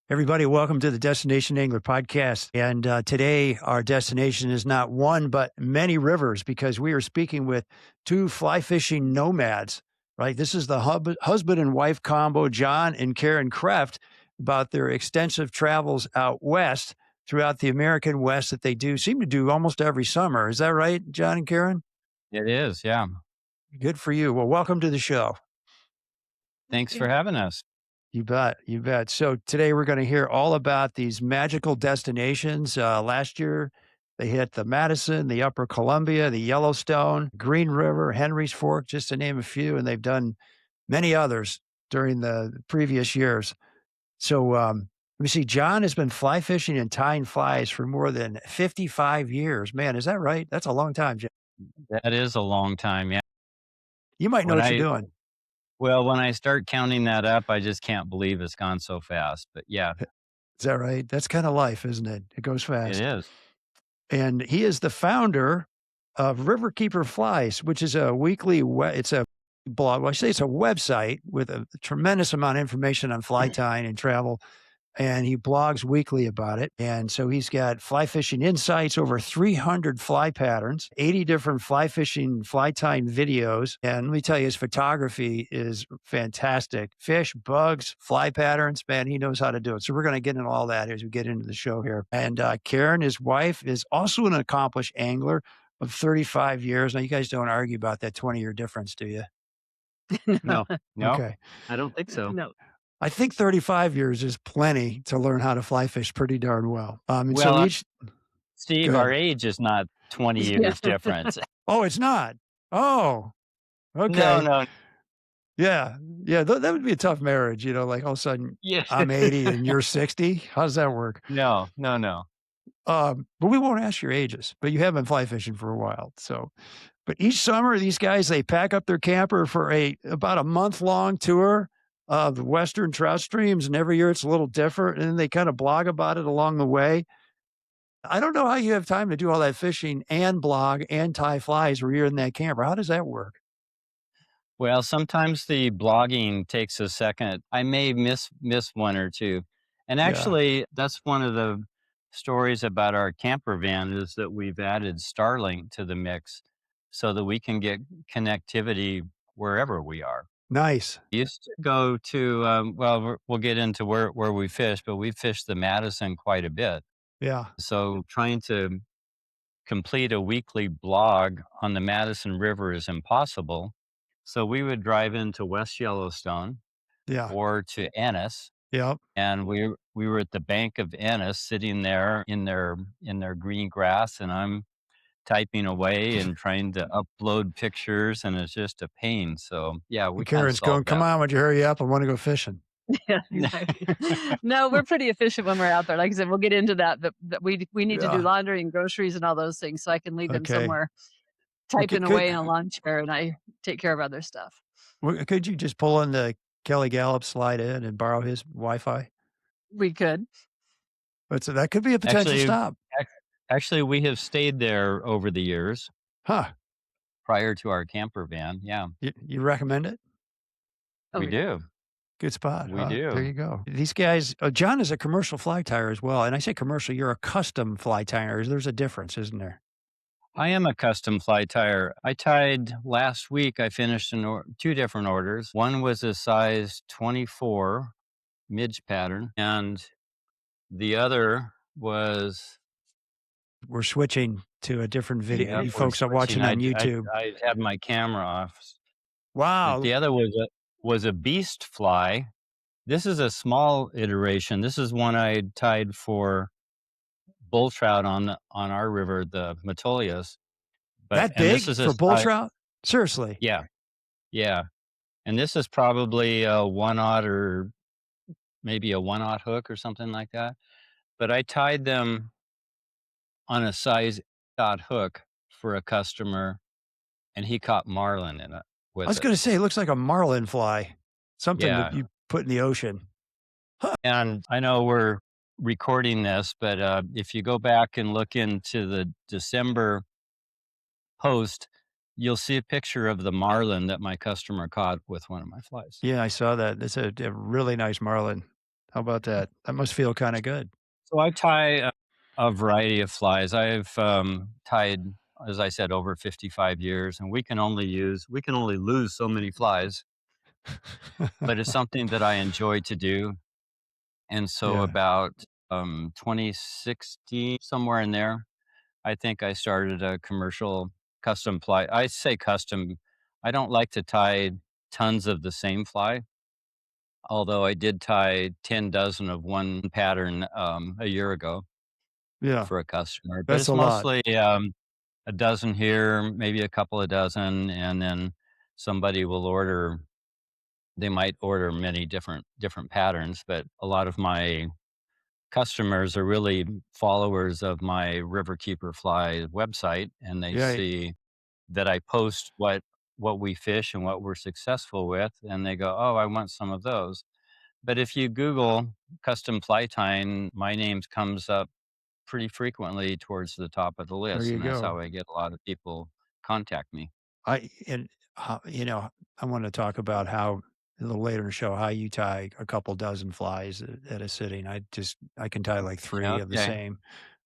Everybody, welcome to the Destination Angler podcast. And today, our destination is not one, but many rivers because we are speaking with two fly fishing nomads, right? This is the husband and wife combo, John and Karen Kreft, about their extensive travels out west throughout the American West that they seem to do almost every summer. Is that right, John and Karen? It is, yeah. Good for you. Well, welcome to the show. Thanks for having us. You bet. You bet. So today we're going to hear all about these magical destinations. Last year, they hit the Madison, the Upper Columbia, the Yellowstone, Green River, Henry's Fork, just to name a few. And they've done many others during the previous years. So let me see. John has been fly fishing and tying flies for more than 55 years. Man, is that right? That's a long time, John. That is a long time, yeah. You might know When what you're I doing. well, when I start counting that up, I just can't believe it's gone so fast. But yeah, Is that right? That's kind of life, isn't it? It goes it fast. is. And he is the founder of Riverkeeper Flies, which is a weekly, it's a blog. Well, I say it's a website with a tremendous amount of information on fly tying and travel. And he blogs weekly about it. And so he's got fly fishing insights, over 300 fly patterns, 80 different fly fishing, fly tying videos. And let me tell you, his photography is fantastic. Fish, bugs, fly patterns, man, he knows how to do it. So we're going to get into all that as we get into the show here. And Karen, his wife, is also an accomplished angler of 35 years. Now, you guys don't argue about that 20-year difference, do you? No, no. Okay. I don't think so. No. I think 35 years is plenty to learn how to fly fish pretty darn well. And so Well, each, Steve, go our ahead. age is not 20 Yeah. years difference. Oh, it's not. Oh, No, okay. no. Yeah. Yeah. That would be a tough marriage, like all of a sudden Yeah. I'm 80 and you're 60. How does that work? No. But we won't ask your ages, but you have been fly fishing for a while. So, but each summer, these guys, they pack up their camper for about a month-long tour of the Western trout streams. And every year it's a little different. And then they kind of blog about it along the way. I don't know how you have time to do all that fishing and blog and tie flies where you're in that camper. How does that work? Well, sometimes the blogging takes a second. I may miss one or two. And Yeah. actually, that's one of the stories about our camper van is that we've added Starlink to the mix so that we can get connectivity wherever we are. Nice. We used to go to, we'll get into where we fish, but we fished the Madison quite a bit. Yeah. So trying to complete a weekly blog on the Madison River is impossible. So we would drive into West Yellowstone Yeah. or to Ennis, Yep. and we were at the bank of Ennis, sitting there in their green grass, and I'm typing away and trying to upload pictures, and it's just a pain. So yeah, we And kind of Karen's going, solved come that. on, would you hurry up? I want to go fishing. Yeah, exactly. No, we're pretty efficient when we're out there. Like I said, we'll get into that. But we need to do Yeah. laundry and groceries and all those things, so I can leave them Okay. somewhere Well, typing away in a lawn chair, and I take care of other stuff. could you just pull in the Kelly Gallup slide in and borrow his Wi-Fi? We could. But so that could be a potential Actually, stop. actually, we have stayed there over the years Huh. prior to our camper van. Yeah, You recommend it? Oh, we yeah. do. Good spot. We Huh? do. There you go. These guys, John is a commercial fly tyer as well. And I say commercial, you're a custom fly tyer. There's a difference, isn't there? I am a custom fly tyer. I tied last week. I finished two different orders. One was a size 24 midge pattern, and the other was We're switching to a different video. yeah, You we're folks are watching switching. on YouTube. I had my camera off. But Wow. the other was a beast fly. This is a small iteration. This is one I tied for bull trout on our river, the Metolius. That And this big is for bull trout? Seriously. yeah, yeah. And this is probably a 1/0 or maybe a 1/0 hook or something like that. But I tied them on a size dot hook for a customer, and he caught marlin in it I with was it. going to say, it looks like a marlin fly. Something that Yeah. you put in the ocean. And I know we're recording this, but if you go back and look into the December post, you'll see a picture of the marlin that my customer caught with one of my flies. Yeah, I saw that. It's a really nice marlin. How about that? That must feel kind of good. So I tie a variety of flies. I've tied, as I said, over 55 years, and we can only lose so many flies, but it's something that I enjoy to do. And so Yeah. about 2016, somewhere in there, I think I started a commercial custom fly. I say custom. I don't like to tie tons of the same fly, although I did tie 10 dozen of one pattern a year ago Yeah. for a customer. But That's it's a lot. mostly a dozen here, maybe a couple of dozen, and then somebody will order. They might order many different patterns, but a lot of my customers are really followers of my Riverkeeper Fly website, and they Yeah. see that I post what we fish and what we're successful with, and they go, "Oh, I want some of those." But if you Google custom fly tying, my name comes up pretty frequently towards the top of the There list, you and that's go. how I get a lot of people contact me. And I want to talk about how a little later in the show how you tie a couple dozen flies at a sitting. I can tie like Yeah, three of the okay. same,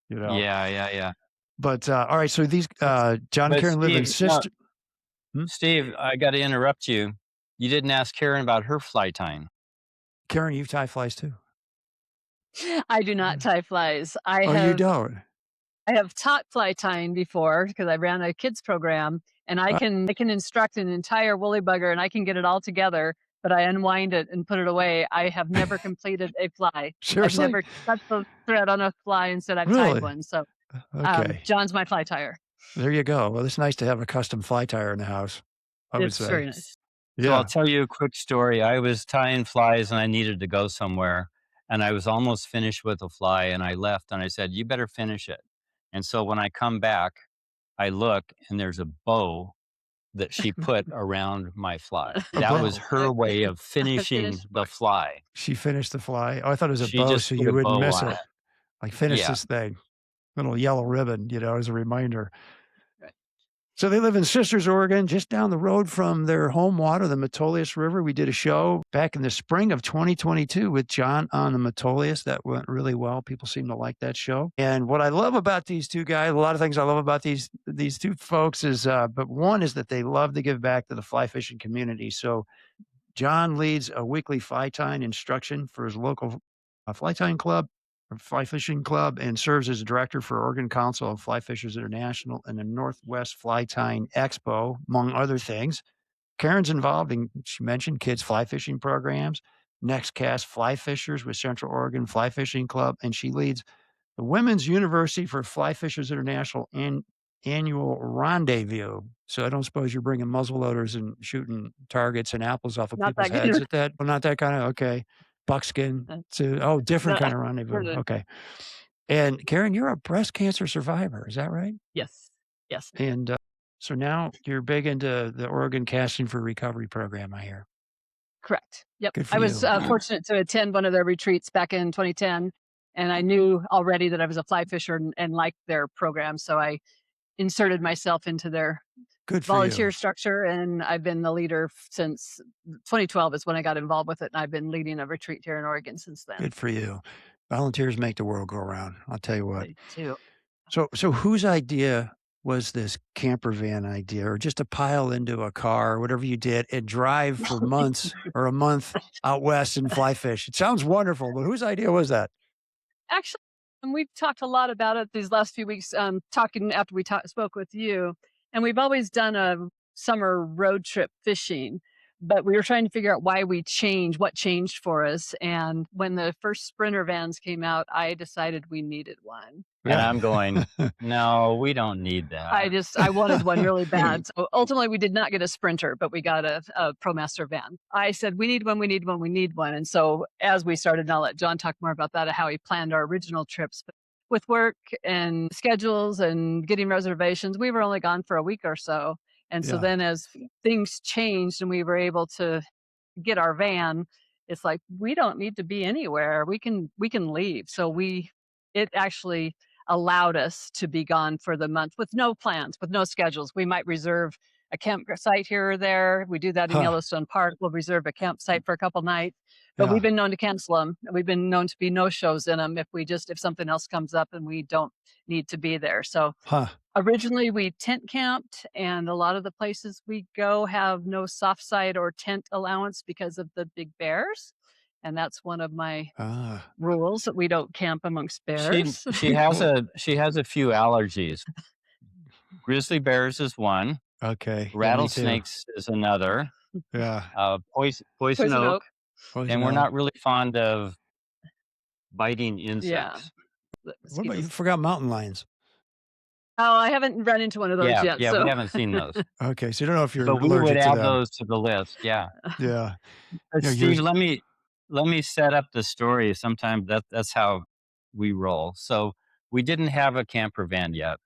you know. Yeah, yeah, yeah. But all right, so these But John and but Karen live in Steve, no, sister. Hmm? Steve, I got to interrupt you. You didn't ask Karen about her fly tying. Karen, you tie flies too. I do not tie flies. Oh, you don't. I have taught fly tying before because I ran a kids program, and I can instruct an entire woolly bugger and I can get it all together, but I unwind it and put it away. I have never completed a fly. I've Seriously? never touched the thread on a fly and said I've tied Really? one. So Okay. John's my fly tyer. There you go. Well, it's nice to have a custom fly tire in the house, I would It's say. very nice. So I'll Yeah. tell you a quick story. I was tying flies and I needed to go somewhere, and I was almost finished with a fly, and I left and I said, "You better finish it." And so when I come back, I look and there's a bow that she put around my fly. A That was bow. her way of finishing Finished the work. fly. She finished the fly. Oh, I thought it was a She bow just so put you a wouldn't bow miss on it. it. Like, finish Yeah. this thing. Little yellow ribbon, as a reminder. Right. So they live in Sisters, Oregon, just down the road from their home water, the Metolius River. We did a show back in the spring of 2022 with John on the Metolius. That went really well. People seem to like that show. And what I love about these two guys, a lot of things I love about these two folks is, but one is that they love to give back to the fly fishing community. So John leads a weekly fly tying instruction for his local fly tying club or fly fishing club and serves as a director for Oregon Council of Fly Fishers International and the Northwest Fly Tying Expo, among other things. Karen's involved in, she mentioned, kids fly fishing programs, Next Cast Fly Fishers with Central Oregon Fly Fishing Club, and she leads the Women's University for Fly Fishers International annual rendezvous. So I don't suppose you're bringing muzzleloaders and shooting targets and apples off of Not people's that heads good. at that. Well, not that kind of, okay. Buckskin Uh, different no, kind of rendezvous. no. Okay. And Karen, you're a breast cancer survivor. Is that right? Yes. Yes. And so now you're big into the Oregon Casting for Recovery program, I hear. Correct. Yep. Good for I was you. fortunate to attend one of their retreats back in 2010, and I knew already that I was a fly fisher and liked their program. So I inserted myself into their Good for volunteer you. structure, and I've been the leader since 2012 is when I got involved with it, and I've been leading a retreat here in Oregon since then. Good for you. Volunteers make the world go around. I'll tell you what. They do. So whose idea was this camper van idea, or just to pile into a car, or whatever you did, and drive for months or a month out west and fly fish? It sounds wonderful, but whose idea was that? Actually, and we've talked a lot about it these last few weeks, talking after we spoke with you, and we've always done a summer road trip fishing, but we were trying to figure out what changed for us. And when the first Sprinter vans came out, I decided we needed one. And I'm going, no, we don't need that. I wanted one really bad. So ultimately we did not get a Sprinter, but we got a ProMaster van. I said, we need one, we need one, we need one. And so as we started, and I'll let John talk more about that, how he planned our original trips. But with work and schedules and getting reservations, we were only gone for a week or so. And so Yeah. then as things changed and we were able to get our van, it's like, we don't need to be anywhere. We can leave. So it actually allowed us to be gone for the month with no plans, with no schedules. We might reserve a campsite here or there. We do that in Huh. Yellowstone Park. We'll reserve a campsite for a couple nights, But we've Yeah. been known to cancel them. We've been known to be no-shows in them if something else comes up and we don't need to be there. So Huh. originally we tent camped, and a lot of the places we go have no soft side or tent allowance because of the big bears. And that's one of my Ah. rules, that we don't camp amongst She bears. she has Well, a few allergies. Grizzly bears is one. okay. Yeah, me too. Rattlesnakes is another. Yeah. Poison Poison oak, oak. Poison and we're oak. not really fond of biting Yeah. insects. The What about you mosquitoes. forgot mountain lions? Oh, I haven't run into one of those Yeah, yet. yeah, we So haven't seen those, Okay, so you don't know if you're but we would allergic to add them. those to the list. Yeah. Yeah. But You know, Steve, yours. let me set up the story. Sometimes that's how we roll. So we didn't have a camper van yet.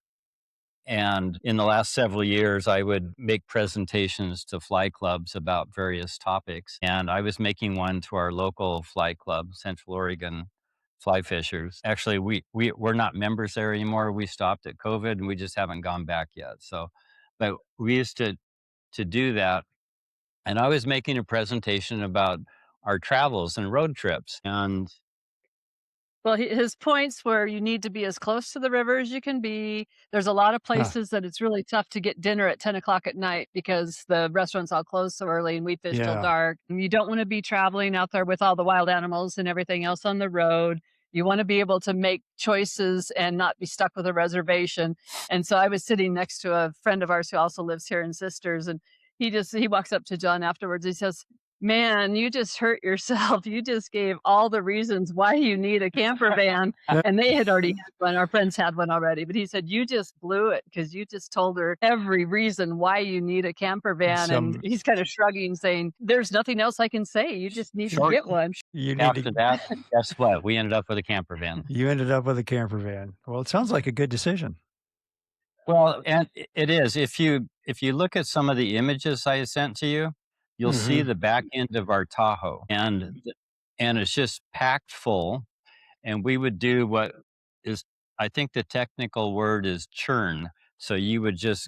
And in the last several years, I would make presentations to fly clubs about various topics. And I was making one to our local fly club, Central Oregon Fly Fishers. Actually, we're not members there anymore. We stopped at COVID and we just haven't gone back yet. So, but we used to do that. And I was making a presentation about our travels and road trips. And well, his points were you need to be as close to the river as you can be. There's a lot of Huh. places that it's really tough to get dinner at 10 o'clock at night because the restaurants all close so early and we fish till Yeah. dark. And you don't want to be traveling out there with all the wild animals and everything else on the road. You want to be able to make choices and not be stuck with a reservation. And so I was sitting next to a friend of ours who also lives here in Sisters, and he walks up to John afterwards. He says, "Man, you just hurt yourself. You just gave all the reasons why you need a camper van." Yeah. And they had already had one. Our friends had one already. But he said, "You just blew it because you just told her every reason why you need a camper van." And Some he's kind of shrugging, saying, "There's nothing else I can say. You just need to short get one." you need after to. that, guess what? We ended up with a camper van. You ended up with a camper van. Well, it sounds like a good decision. Well, and it is. If you look at some of the images I sent to you, you'll see Mhm. the back end of our Tahoe, and it's just packed full. And we would do what is, I think the technical word is churn. So you would just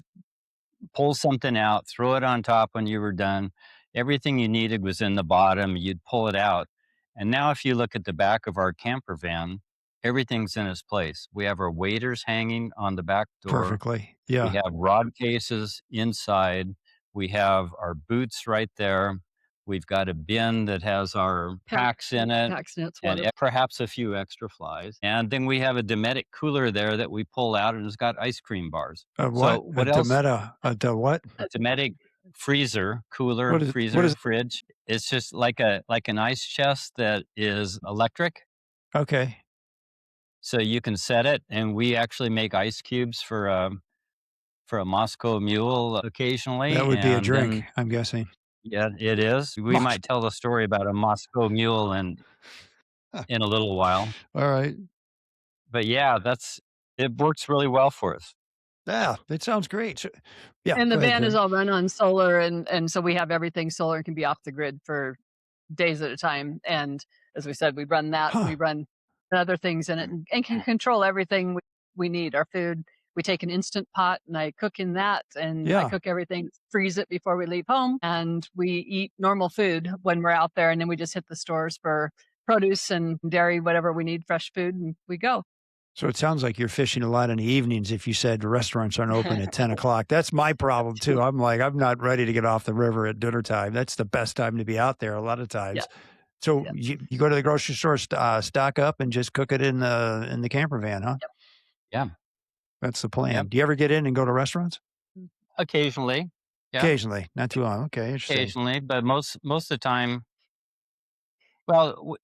pull something out, throw it on top when you were done. Everything you needed was in the bottom. You'd pull it out. And now, if you look at the back of our camper van, everything's in its place. We have our waders hanging on the back door. Perfectly. We Yeah. have rod cases inside. We have our boots right there. We've got a bin that has our packs in it Packs, nets, and water. perhaps a few extra flies. And then we have a Dometic cooler there that we pull out and it's got ice cream bars. A So what? A what else? Dometa. A what? A Dometic freezer, cooler, What is? What freezer, is? fridge. It's just like an ice chest that is electric. Okay. So you can set it, and we actually make ice cubes for a Moscow Mule occasionally, That would be a and drink, then I'm guessing. yeah, it is. We Mos- might tell the story about a Moscow Mule in a little while, All right. but yeah, it works really well for us. Yeah, it sounds great. So, yeah, And the go ahead, van is Karen. all run on solar, and so we have everything solar and can be off the grid for days at a time. And as we said, we run that, Huh. we run other things in it, and can control everything we need. Our food, we take an instant pot and I cook in that, and I Yeah. cook everything, freeze it before we leave home, and we eat normal food when we're out there, and then we just hit the stores for produce and dairy, whatever we need, fresh food, and we go. So it sounds like you're fishing a lot in the evenings if you said the restaurants aren't open at 10 o'clock. That's my problem too. I'm like, I'm not ready to get off the river at dinner time. That's the best time to be out there a lot of times. Yeah. So Yeah. you go to the grocery store, stock up and just cook it in the camper van, huh? Yep. Yeah, That's the plan. yep. Do you ever get in and go to restaurants? Occasionally, yeah, Occasionally, not too long. Okay, interesting. occasionally, but most of the time. Well,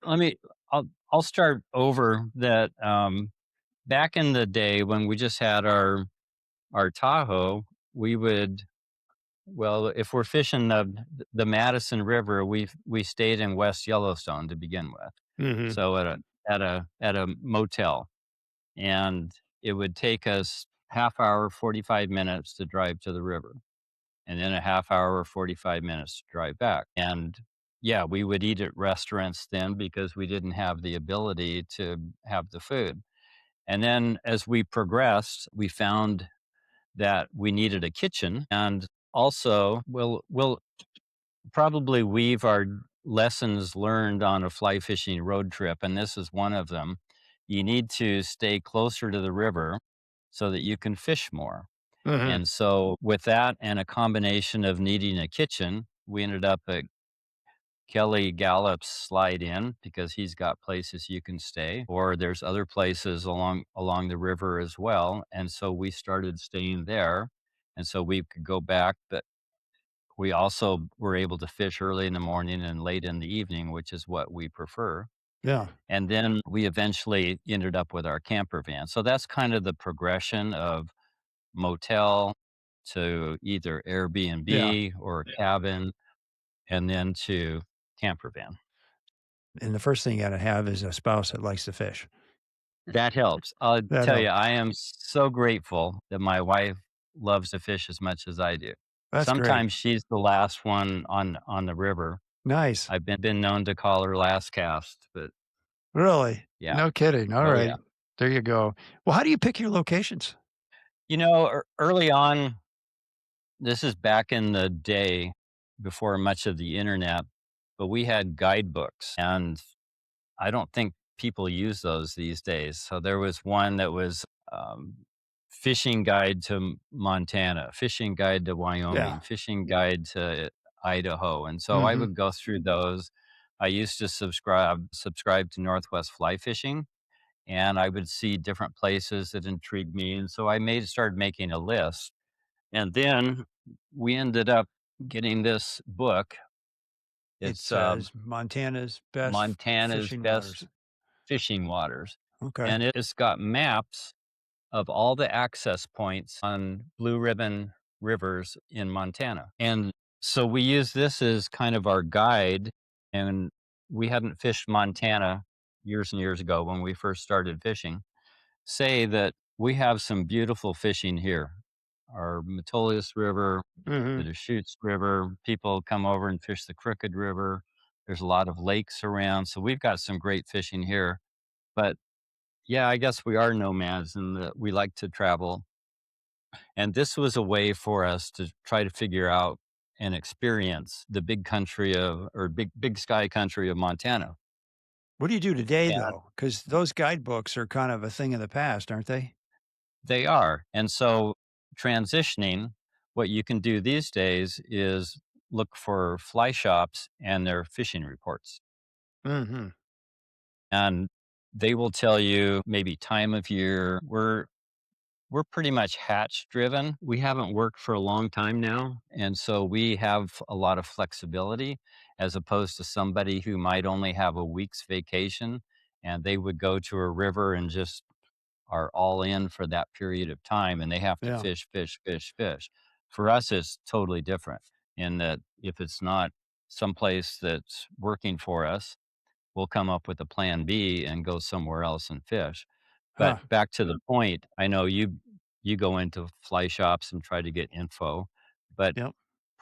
let me. I'll start over that. Back in the day when we just had our Tahoe, we would. Well, if we're fishing the Madison River, we stayed in West Yellowstone to begin with. Hmm. So at a motel, and it would take us half hour, 45 minutes to drive to the river, and then a half hour or 45 minutes to drive back. And yeah, we would eat at restaurants then because we didn't have the ability to have the food. And then as we progressed, we found that we needed a kitchen, and also we'll probably weave our lessons learned on a fly fishing road trip, and this is one of them. You need to stay closer to the river so that you can fish more. Hmm. And so, with that and a combination of needing a kitchen, we ended up at Kelly Gallup's Slide In because he's got places you can stay, or there's other places along the river as well. And so we started staying there, and so we could go back, but we also were able to fish early in the morning and late in the evening, which is what we prefer. Yeah. And then we eventually ended up with our camper van. So that's kind of the progression of motel to either Yeah. Airbnb or a cabin and then to camper van. And the first thing you got to have is a spouse that likes to fish. That helps. I'll That tell you, helps. I am so grateful that my wife loves to fish as much as I do. That's great. Sometimes she's the last one on the river. Nice. I've been known to call her last cast, but Really? yeah. No kidding. All Oh, right. yeah. There you go. Well, how do you pick your locations? Early on, this is back in the day before much of the internet, but we had guidebooks, and I don't think people use those these days. So there was one that was um, fishing guide to Montana, fishing guide to Yeah. Wyoming, fishing guide to Idaho, and so I Hmm. would go through those. I used to subscribe to Northwest Fly Fishing, and I would see different places that intrigued me, and so I started making a list, and then we ended up getting this book. It It's says Montana's best Montana's fishing Best waters. Fishing Waters, Okay. and it's got maps of all the access points on Blue Ribbon rivers in Montana. And so we use this as kind of our guide. And we hadn't fished Montana years and years ago when we first started fishing. Say that we have some beautiful fishing here. Our Metolius River, the Hmm. Deschutes River, people come over and fish the Crooked River. There's a lot of lakes around. So we've got some great fishing here. But yeah, I guess we are nomads and that we like to travel. And this was a way for us to try to figure out and experience the big country of, or big sky country of Montana. What do you do today, And though? Because those guidebooks are kind of a thing of the past, aren't they? they are. And so transitioning, what you can do these days is look for fly shops and their fishing reports. Hmm. And they will tell you maybe time of year. We're pretty much hatch driven. We haven't worked for a long time now. And so we have a lot of flexibility as opposed to somebody who might only have a week's vacation and they would go to a river and just are all in for that period of time and they have to Yeah. fish, fish, fish, fish. For us, it's totally different in that if it's not someplace that's working for us, we'll come up with a plan B and go somewhere else and fish. But Huh. back to the point, I know you go into fly shops and try to get info, but Yep.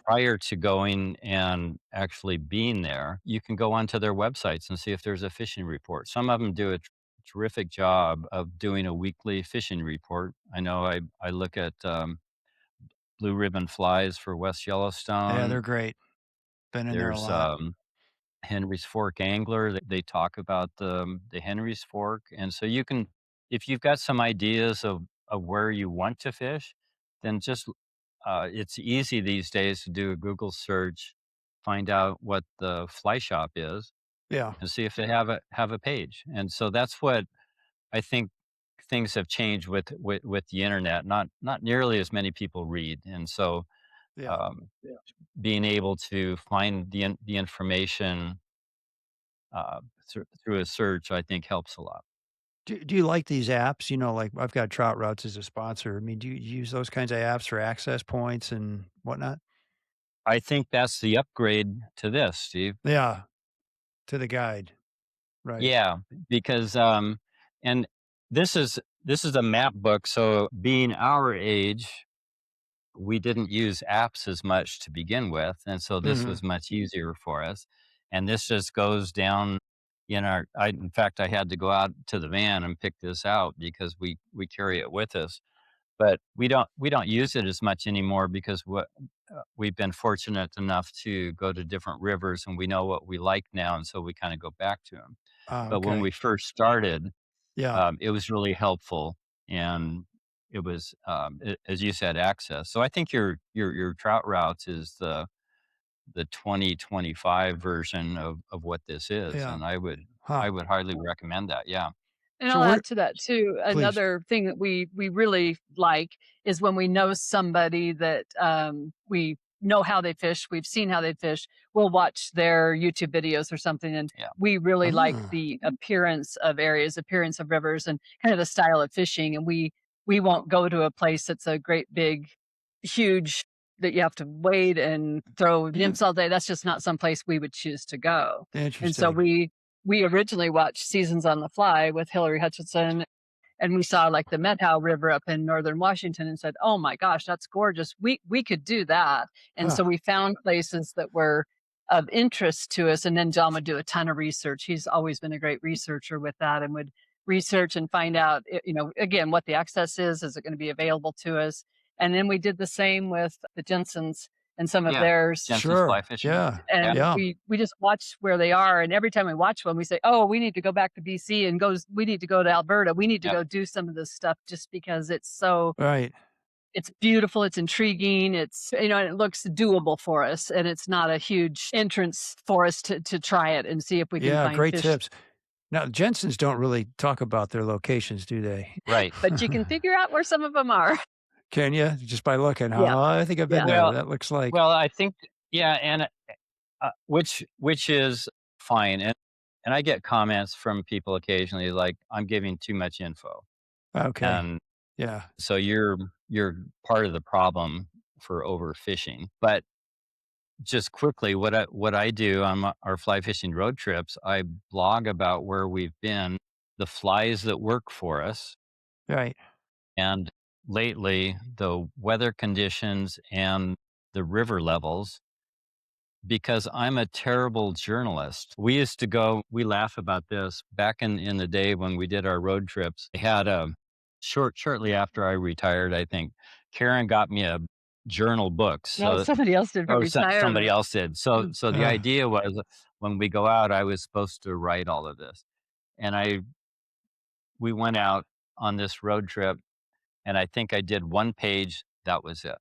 prior to going and actually being there, you can go onto their websites and see if there's a fishing report. Some of them do a terrific job of doing a weekly fishing report. I know I look at Blue Ribbon Flies for West Yeah, Yellowstone. they're great. Been in there a There's lot. Henry's Fork Angler. They talk about the Henry's Fork, and so you can, if you've got some ideas of where you want to fish, then just it's easy these days to do a Google search, find out what the fly shop is, Yeah. and see if they have a page. And so that's what I think things have changed with the internet. Not nearly as many people read, and so Yeah. um, being able to find the information through a search, I think helps a lot. Do you like these apps? Like I've got Trout Routes as a sponsor. I mean, do you use those kinds of apps for access points and whatnot? I think that's the upgrade to this, Steve. Yeah. To the guide. Right. Yeah, because and this is a map book, so being our age, we didn't use apps as much to begin with, and so this Hmm. was much easier for us. And this just goes down in our in fact I had to go out to the van and pick this out because we carry it with us. but we don't use it as much anymore because we've been fortunate enough to go to different rivers and we know what we like now, and so we kind of go back to them. But when Okay. we first started, Yeah. it was really helpful, and it was, as you said, access. So I think your trout routes is the 2025 version of what this is, Yeah. and I would Huh. I would highly recommend that. Yeah. And So I'll where add to that too. please. Another thing that we really like is when we know somebody that we know how they fish, we've seen how they fish. We'll watch their YouTube videos or something, and Yeah. we really like Ah, the appearance of areas, appearance of rivers, and kind of the style of fishing. And we won't go to a place that's a great big, huge that you have to wade and throw yeah. nymphs all day. That's just not some place we would choose to go. And so Interesting. we originally watched Seasons on the Fly with Hillary Hutchinson, and we saw like the Methow River up in northern Washington and said, "Oh my gosh, that's gorgeous. We could do that." And so Huh. we found places that were of interest to us. And then John would do a ton of research. He's always been a great researcher with that, and would research and find out, again, what the access is. Is it going to be available to us? And then we did the same with the Jensens and some of Yeah. theirs, Jensen's fly Sure. fishing. Yeah. Yeah. and Yeah. we just watch where they are, and every time we watch one we say, "Oh, we need to go back to BC and we need to go to Alberta, we need to Yeah. go do some of this stuff," just because Right. it's beautiful, it's intriguing, and it looks doable for us, and it's not a huge entrance for us to try it and see if we can Yeah. find Great fish. tips. Now, Jensens don't really talk about their locations, do they? Right. But you can figure out where some of them are. Can you? Just by looking, huh? Yeah, Oh, I think I've been yeah. there. Well That looks like well, I think yeah, and, which is fine, and I get comments from people occasionally like, "I'm giving too much info." okay. And Yeah. so you're part of the problem for overfishing. But just quickly, what I do on our fly fishing road trips, I blog about where we've been, the flies that work for us, Right. and lately the weather conditions and the river levels. Because I'm a terrible journalist. We laugh about this. Back in the day when we did our road trips, I had a shortly after I retired, I think, Karen got me a journal book. No, So, somebody else did for or somebody retirement. else did. So the Uh, idea was when we go out, I was supposed to write all of this. And we went out on this road trip, and I think I did one page. That was it,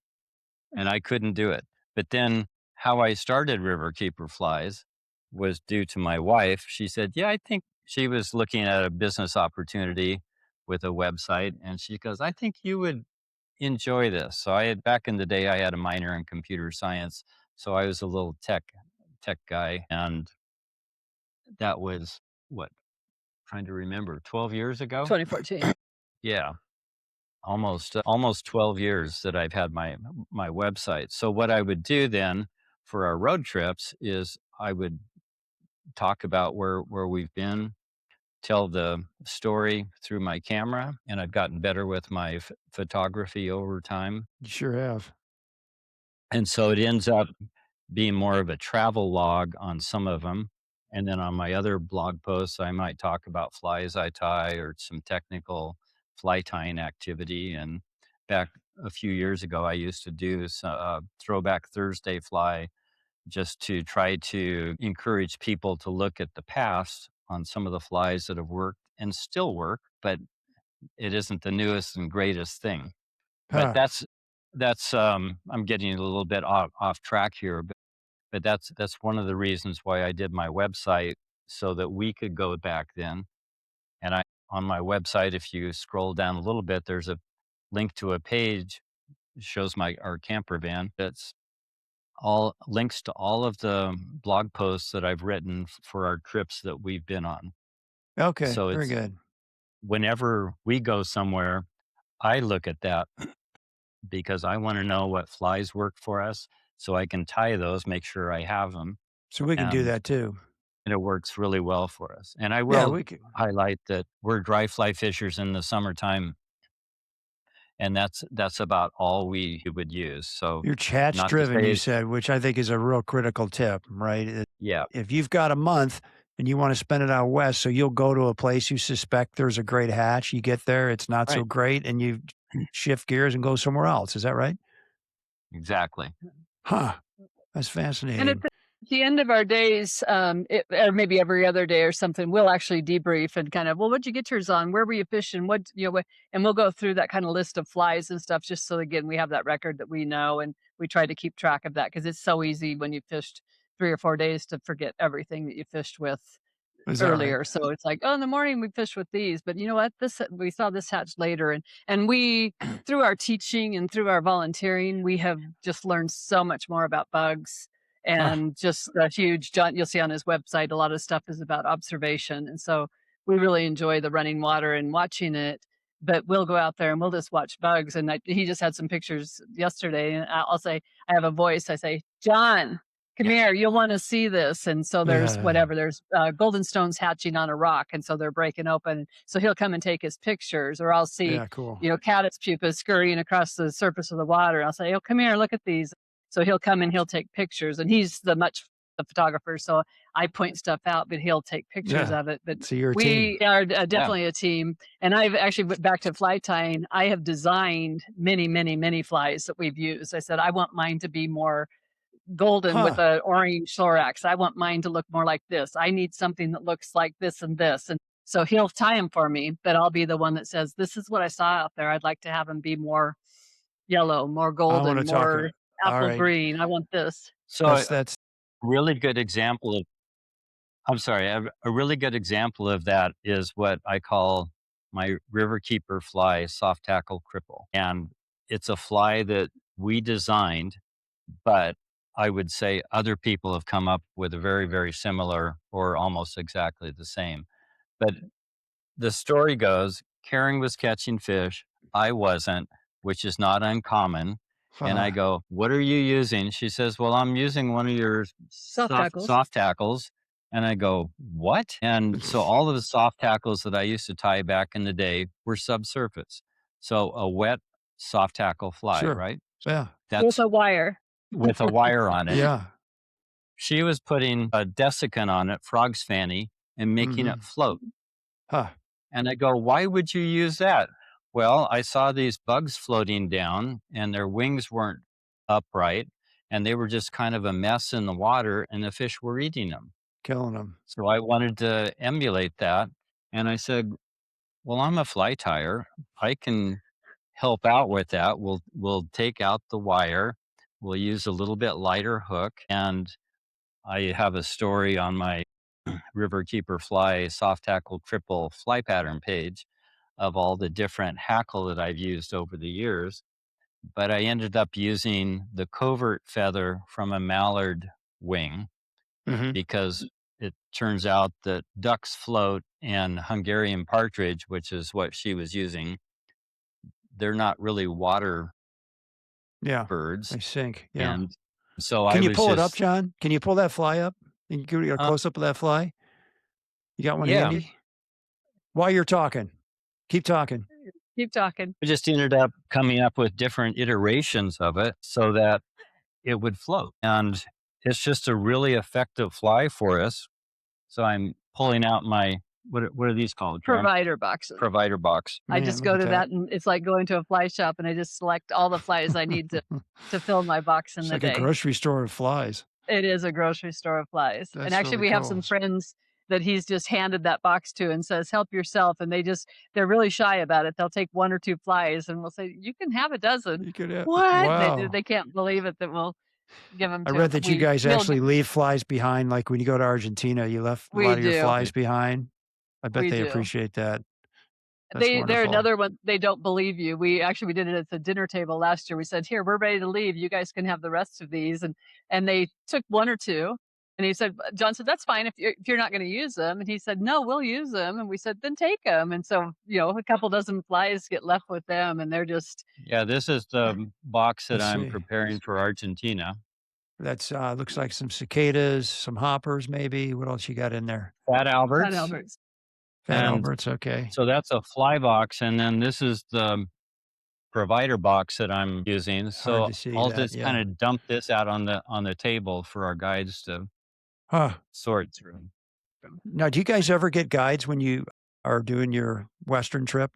and I couldn't do it. But then how I started Riverkeeper Flies was due to my wife. She said, "Yeah, I think," she was looking at a business opportunity with a website, and she goes, "I think you would enjoy this." So back in the day, I had a minor in computer science, so I was a little tech guy, and that was what, trying to remember, 12 years ago. 2014. Yeah. Almost 12 years that I've had my website. So what I would do then for our road trips is I would talk about where we've been, tell the story through my camera, and I've gotten better with my photography over time. you sure have. And so it ends up being more of a travel log on some of them. And then on my other blog posts, I might talk about flies I tie or some technical fly tying activity. And back a few years ago, I used to do this Throwback Thursday fly just to try to encourage people to look at the past on some of the flies that have worked and still work, but it isn't the newest and greatest thing. But Huh. that's I'm getting a little bit off track here, but that's one of the reasons why I did my website so that we could go back then. And on my website, if you scroll down a little bit, there's a link to a page that shows our camper van. That's all links to all of the blog posts that I've written for our trips that we've been on. Okay. So Very it's good. whenever we go somewhere, I look at that because I want to know what flies work for us so I can tie those, make sure I have them. So we can do And that too. it works really well for us. And I Yeah, will we can. highlight that we're dry fly fishers in the summertime, and that's about all we would use. So You're chats not to driven, you say, said, which I think is a real critical tip, right? yeah, If you've got a month and you want to spend it out west, so you'll go to a place you suspect there's a great hatch. You get there, it's not so right, great, and you shift gears and go somewhere else. Is that right? Exactly. Huh. That's And fascinating. at the end of our days, or maybe every other day or something, we'll actually debrief and kind of, well, what'd you get yours on? Where were you fishing? And we'll go through that kind of list of flies and stuff, just so again, we have that record that we know, and we try to keep track of that because it's so easy when you fished 3 or 4 days to forget everything that you fished with Is that right? earlier. So it's like, oh, in the morning we fished with these, but you know what? We saw this hatch later, and we through our teaching and through our volunteering, we have just learned so much more about bugs Huh. and just a huge. John, you'll see on his website, a lot of stuff is about observation, and so we really enjoy the running water and watching it. But we'll go out there and we'll just watch bugs. And he just had some pictures yesterday, and I'll say, I have a voice. I say, John, come here, you'll want to see this. And so there's Yeah. there's golden stones hatching on a rock, and so they're breaking open, so he'll come and take his pictures. Or I'll see Yeah, cool. caddis pupas scurrying across the surface of the water. I'll say, oh, come here, look at these. So he'll come and he'll take pictures, and he's the photographer, so I point stuff out, but he'll take pictures Yeah. of it. But So you're a we team. are definitely a team. And I've actually went back to fly tying. I have designed many, many, many flies that we've used. I said, I want mine to be more golden with Huh. an orange thorax. I want mine to look more like this. I need something that looks like this and this. And so he'll tie them for me, but I'll be the one that says, this is what I saw out there. I'd like to have them be more yellow, more I want golden, to talk. more All apple right. green. I want this. So That's really good example of I'm sorry, a really good example of that is what I call my Riverkeeper Fly soft tackle cripple. And it's a fly that we designed, but I would say other people have come up with a very, very similar or almost exactly the same. But the story goes, Karen was catching fish. I wasn't, which is not uncommon. And I go, what are you using? She says, well, I'm using one of your Soft tackles. soft tackles. And I go, what? And so all of the soft tackles that I used to tie back in the day were subsurface. So a wet soft tackle fly, sure. right? Yeah. With That's a wire. with a wire on it. Yeah. She was putting a desiccant on it, frog's fanny, and making it float. Huh. And I go, why would you use that? Well, I saw these bugs floating down and their wings weren't upright and they were just kind of a mess in the water and the fish were eating them. Killing them. So I wanted to emulate that. And I said, well, I'm a fly tyer. I can help out with that. We'll take out the wire. We'll use a little bit lighter hook. And I have a story on my Riverkeeper Fly soft tackle cripple fly pattern page of all the different hackle that I've used over the years. But I ended up using the covert feather from a mallard wing because it turns out that ducks float and Hungarian partridge, which is what she was using, they're not really water Yeah. birds. They sink. Yeah. And so Can I you was pull it up, just, John? Can you pull that fly up? Can you get a close up of that fly? You got one yeah, handy? While you're talking, keep talking. Keep talking. I just ended up coming up with different iterations of it so that it would float. And it's just a really effective fly for us. So I'm pulling out my, what are these called? Karen? Provider boxes. Provider box. I Man, just look go at to that, and it's like going to a fly shop, and I just select all the flies I need to fill my box in It's the like day. a grocery store of flies. It is a grocery store of flies. That's And actually, really we have cool. some friends that he's just handed that box to and says, help yourself. And they're really shy about it. They'll take 1 or 2 flies and we'll say, you can have a dozen. You could have, What? wow. They can't believe it that we'll give them I to read them. that you guys We'll actually give- leave flies behind. Like when you go to Argentina, you left a We lot of your do. flies behind. I bet We they do. appreciate that. That's They're wonderful. another one. They don't believe you. We did it at the dinner table last year. We said, here, we're ready to leave. You guys can have the rest of these. And they took 1 or 2. And he said, John said, that's fine if you're not going to use them. And he said, no, we'll use them. And we said, then take them. And so, a couple dozen flies get left with them, and they're just. Yeah, this is the box that Let's I'm see. preparing for Argentina. That's looks like some cicadas, some hoppers, maybe. What else you got in there? Fat Alberts. Fat Alberts. Fat And Alberts, okay. So that's a fly box. And then this is the provider box that I'm using. So Hard to see I'll that, just yeah. kind of dump this out on the table for our guides to Huh. sort through. Now, do you guys ever get guides when you are doing your Western trip?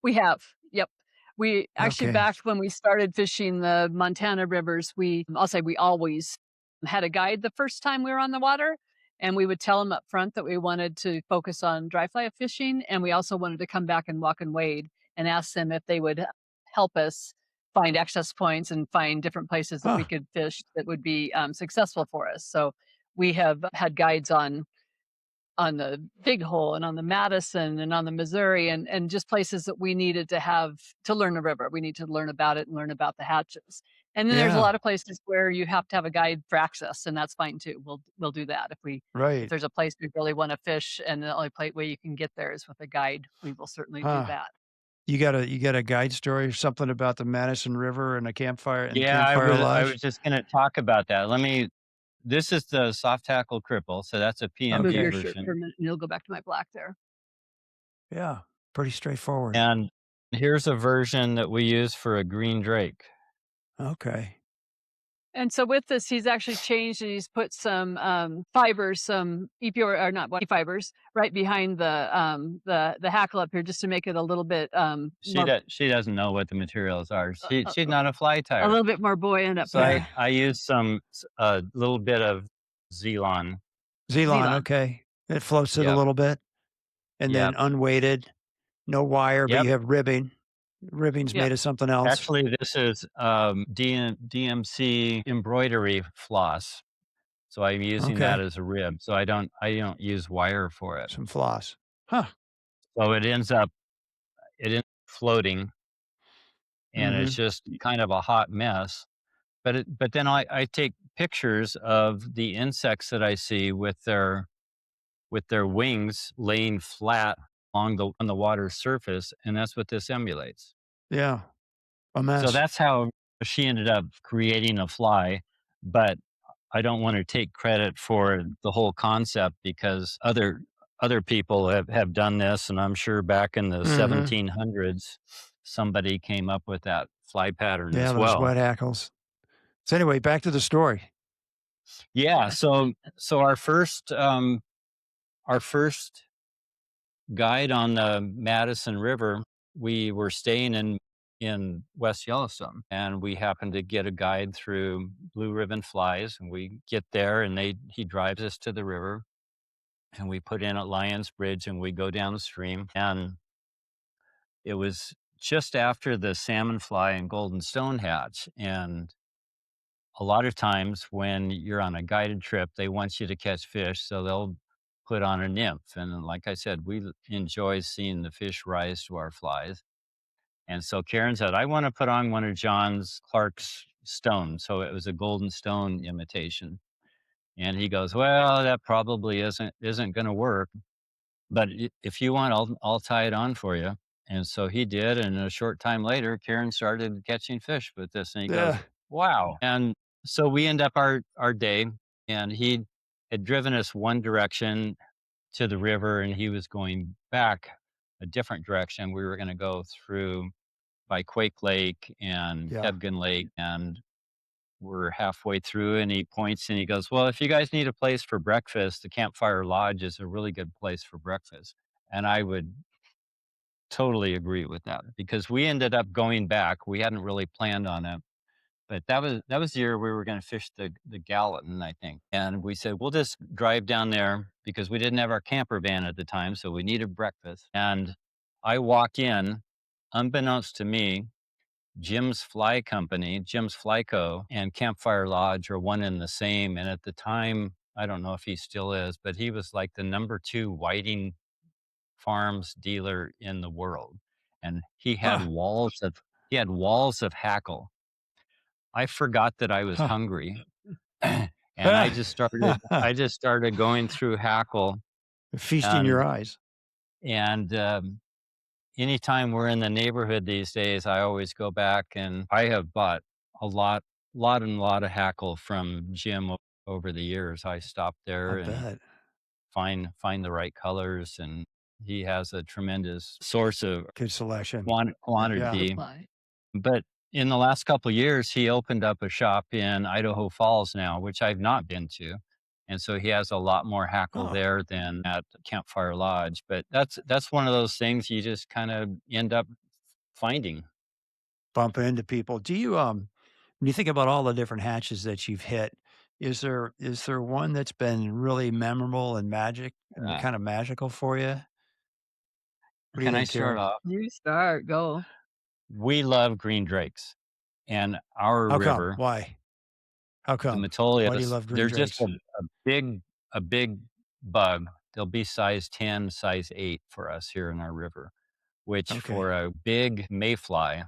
We have. Yep. We actually, Okay. back when we started fishing the Montana rivers, I'll say we always had a guide the first time we were on the water. And we would tell them up front that we wanted to focus on dry fly fishing. And we also wanted to come back and walk and wade and ask them if they would help us find access points and find different places that we Huh. could fish that would be successful for us. So we have had guides on the Big Hole and on the Madison and on the Missouri and just places that we needed to have to learn the river. We need to learn about it and learn about the hatches. And then there's a Yeah. lot of places where you have to have a guide for access, and that's fine too. We'll do that if Right. there's a place we really want to fish, and the only way you can get there is with a guide. We will certainly do Huh. that. You got a guide story or something about the Madison River and the campfire and the Yeah, campfire I lodge? was just gonna talk about that. This is the soft tackle Cripple, so that's a I'll move PMP your Okay. shirt for a version. minute, and you'll go back to my black there. Yeah. Pretty straightforward. And here's a version that we use for a green drake. Okay. And so with this, he's actually changed and he's put some fibers, some EPO or not what fibers, right behind the hackle up here, just to make it a little bit more She doesn't know what the materials are. a She's not a fly a tire. little bit more buoyant up So Yeah. there. I use a little bit of Zelon. Zelon, Xenon. okay. It floats it a Yep, little bit and then yep, unweighted, no wire, but yep. you have ribbing. Ribbing's Yep. made of something else. Actually, this is DMC embroidery floss. So I'm using that Okay. as a rib. So I don't use wire for it. Some floss. Huh. So it ends up floating, and it's Mhm. just kind of a hot mess. But then I take pictures of the insects that I see with their wings laying flat on the water's surface, and that's what this emulates. Yeah. A So mess. that's how she ended up creating a fly, but I don't want to take credit for the whole concept because other people have done this, and I'm sure back in the Mhm. 1700s somebody came up with that fly pattern Yeah, as those well. wet hackles. So anyway, back to the story. Yeah, so our first guide on the Madison River, we were staying in West Yellowstone, and we happened to get a guide through Blue Ribbon Flies, and we get there, and he drives us to the river, and we put in at Lions Bridge, and we go down the stream, and it was just after the salmon fly and golden stone hatch, and a lot of times when you're on a guided trip, they want you to catch fish, so they'll put on a nymph. And like I said, enjoy seeing the fish rise to our flies. And so Karen said, I want to put on one of John's Clark's stones. So it was a golden stone imitation. And he goes, well, that probably isn't going to work. But if you want, I'll tie it on for you. And so he did. And a short time later, Karen started catching fish with this. And he goes, Yeah. wow. And so we end up our day, and he had driven us one direction to the river, and he was going back a different direction. We were going to go through by Quake Lake and Yeah. Hebgen Lake. And we're halfway through, and he points and he goes, well, if you guys need a place for breakfast, the Campfire Lodge is a really good place for breakfast. And I would totally agree with that because we ended up going back. We hadn't really planned on it, but that was the year we were going to fish the Gallatin, I think. And we said we'll just drive down there because we didn't have our camper van at the time, so we needed breakfast. And I walk in, unbeknownst to me, Jim's Fly Company, Jim's Fly Co., and Campfire Lodge are one and the same. And at the time, I don't know if he still is, but he was like the number 2 whiting farms dealer in the world. And Huh. he had walls of hackle. I forgot that I was Huh. hungry. And I just started going through hackle. Feasting your And eyes. and anytime we're in the neighborhood these days, I always go back, and I have bought a lot of hackle from Jim over the years. I stop I'll there and bet. find the right colors, and he has a tremendous source of Good selection. Yeah. quantity. Supply. But in the last couple of years, he opened up a shop in Idaho Falls now, which I've not been to. And so he has a lot more hackle Oh, there than at Campfire Lodge. But that's one of those things you just kind of end up finding. bump into people. Do you, when you think about all the different hatches that you've hit, is there one that's been really memorable and Uh, kind of magical for you? What do you can I think, start Karen? off? You start, go. We love green drakes, and our How come? river, Why? How the come? Why do you Metolius, love green there's just drakes? a big bug. They'll be size 10, size 8 for us here in our river, which Okay, for a big mayfly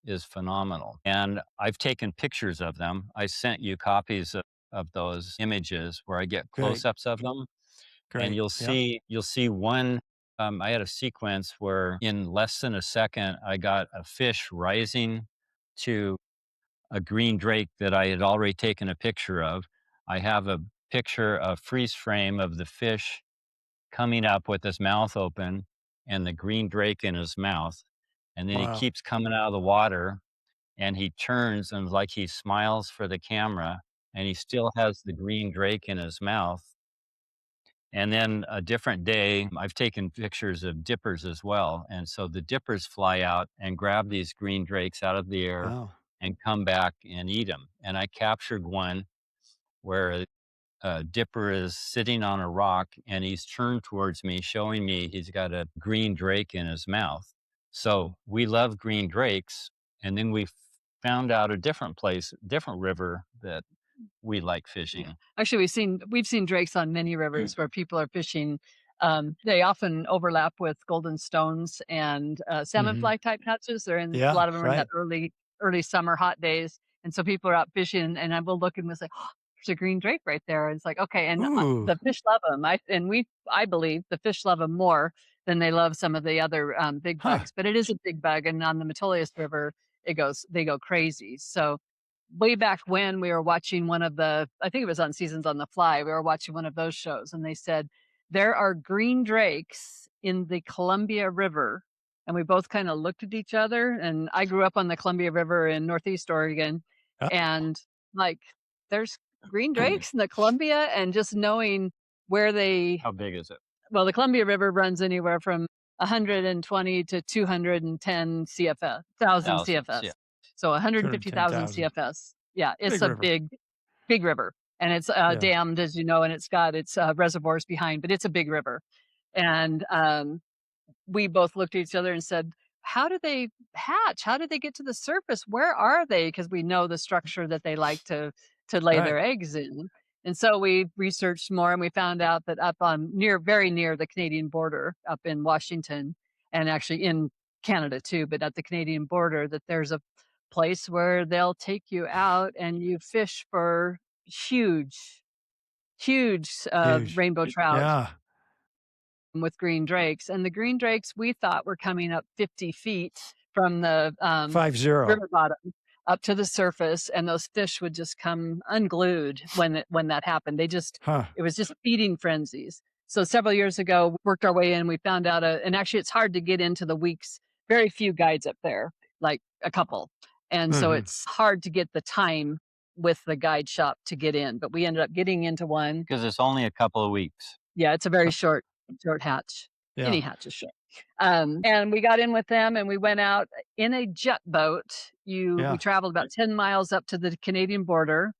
is phenomenal. And I've taken pictures of them. I sent you copies of those images where I get great, close-ups of them, and great. Yep. you'll see one. I had a sequence where in less than a second, I got a fish rising to a green drake that I had already taken a picture of. I have a picture, a freeze frame of the fish coming up with his mouth open and the green drake in his mouth. And then he Wow. keeps coming out of the water and he turns and like he smiles for the camera and he still has the green drake in his mouth. And then a different day, I've taken pictures of dippers as well. And so the dippers fly out and grab these green drakes out of the air Oh, and come back and eat them. And I captured one where a dipper is sitting on a rock and he's turned towards me, showing me he's got a green drake in his mouth. So we love green drakes. And then we found out a different place, different river that we like Yeah. fishing. Actually, we've seen drakes on many rivers where people are fishing. They often overlap with golden stones and salmon hmm fly type hatches. A yeah, lot of them are in that right. early summer hot days, and so people are out fishing, and I will look and we'll say, oh, "There's a green drake right there." And it's like, okay, and Ooh, the fish love them. I believe the fish love them more than they love some of the other big huh. bugs. But it is a big bug, and on the Metolius River, they go crazy. So way back when we were watching one of I think it was on Seasons on the Fly, we were watching one of those shows, and they said, there are green drakes in the Columbia River. And we both kind of looked at each other. And I grew up on the Columbia River in Northeast Oregon. Oh, And like, there's green drakes in the Columbia, and just knowing where How big is it? the Columbia River runs anywhere from 120 to 210 CFS, thousand Thousands, yeah. CFS. So 150,000 210,000. CFS. Yeah, it's Big a river. big river, and it's Yeah. dammed, as you know, and it's got its reservoirs behind, but it's a big river. And we both looked at each other and said, how do they hatch? How did they get to the surface? Where are they? Because we know the structure that they like to lay Right. their eggs in. And so we researched more, and we found out that up on very near the Canadian border, up in Washington, and actually in Canada too, but at the Canadian border, that there's a place where they'll take you out and you fish for huge, huge Huge. rainbow trout Yeah. with green drakes. And the green drakes we thought were coming up 50 feet from the 50. river bottom up to the surface, and those fish would just come unglued when that happened. Huh. It was just feeding frenzies. So several years ago, we worked our way in. We found out, and actually, it's hard to get into the weeks. Very few guides up there, like a couple, and so hmm it's hard to get the time with the guide shop to get in. But we ended up getting into one. Because it's only a couple of weeks. Yeah, it's a very short hatch. Yeah. Any hatch is short. And we got in with them, and we went out in a jet boat. We Yeah. traveled about 10 miles up to the Canadian border.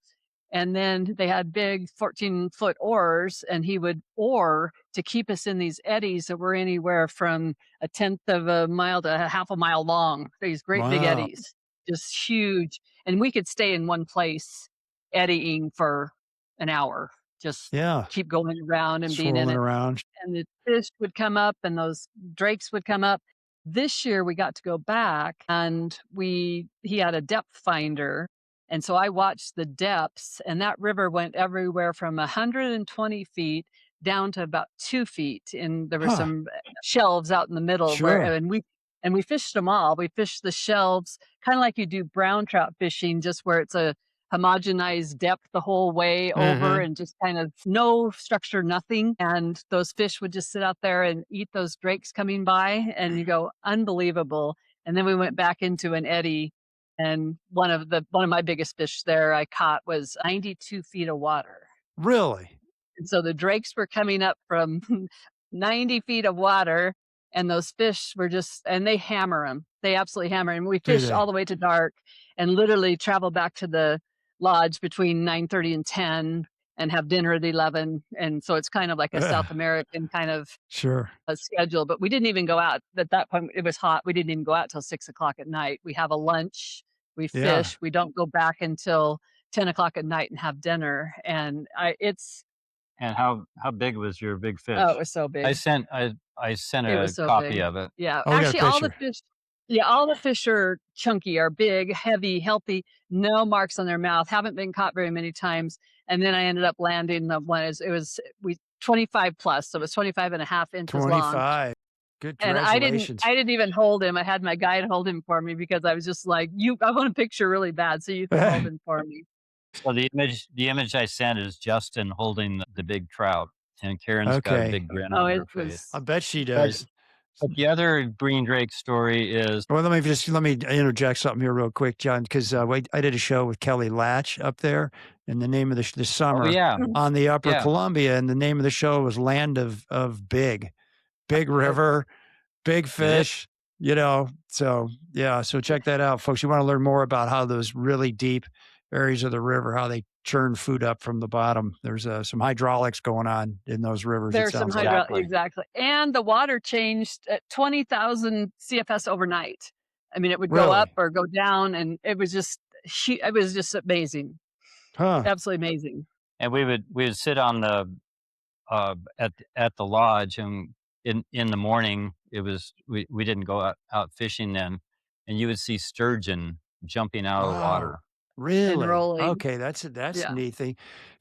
And then they had big 14-foot oars, and he would oar to keep us in these eddies that were anywhere from a tenth of a mile to a half a mile long. These great big Wow. eddies, just huge. And we could stay in one place eddying for an hour, just Yeah. keep going around and being in Swirling it. around. And the fish would come up and those drakes would come up. This year we got to go back, and he had a depth finder. And so I watched the depths, and that river went everywhere from 120 feet down to about 2 feet. And there were Huh. some shelves out in the middle Sure. and we fished them all. We fished the shelves kind of like you do brown trout fishing, just where it's a homogenized depth the whole way over, hmm and just kind of no structure, nothing. And those fish would just sit out there and eat those drakes coming by, and you go, unbelievable. And then we went back into an eddy, and one of my biggest fish there I caught was 92 feet of water. Really? And so the drakes were coming up from 90 feet of water, and those fish were just, and they hammer them. They absolutely hammer 'em. We Do fish they? all the way to dark and literally travel back to the lodge between 9:30 and 10 and have dinner at 11, and so it's kind of like a South American kind of Sure. a schedule, but we didn't even go out. At that point, it was hot. We didn't even go out till 6 o'clock at night. We have a lunch, we Yeah. fish, we don't go back until 10 o'clock at night and have dinner, and And how big was your big oh, it fish? was so I big. sent I sent It a was so copy big. of it. Yeah, Oh, we got a actually, all the picture. fish yeah, all the fish are chunky, are big, heavy, healthy, no marks on their mouth, haven't been caught very many times, and then I ended up landing the one is it was we 25 plus, so it was 25 and a half inches long. 25. Good. And I didn't Congratulations. I didn't even hold him. I had my guide hold him for me because I was just like, "You I want a picture really bad, so you can hold him for me." So the image I sent is Justin holding the big trout, and Karen's got a Okay. big grin Oh, on it her face. I was bet she But does. but the other green drake story is Well, let me interject something here real quick, John, because I did a show with Kelly Latch up there, and the name of the oh, summer yeah, on the Upper yeah, Columbia, and the name of the show was Land of Big River, Big it is. Fish. So yeah, so check that out, folks. You want to learn more about how those really deep areas of the river, how they churn food up from the bottom. There's some hydraulics going on in those rivers. It there's some sounds like. hydro Exactly. exactly, and the water changed at 20,000 CFS overnight. I mean, it would go up Really? or go down, and it was just amazing, Huh. absolutely amazing. And we would sit on the at the lodge, and in the morning it was we didn't go out fishing then, and you would see sturgeon jumping out of the Wow. water. And Really? rolling. Okay, that's a Yeah. neat thing.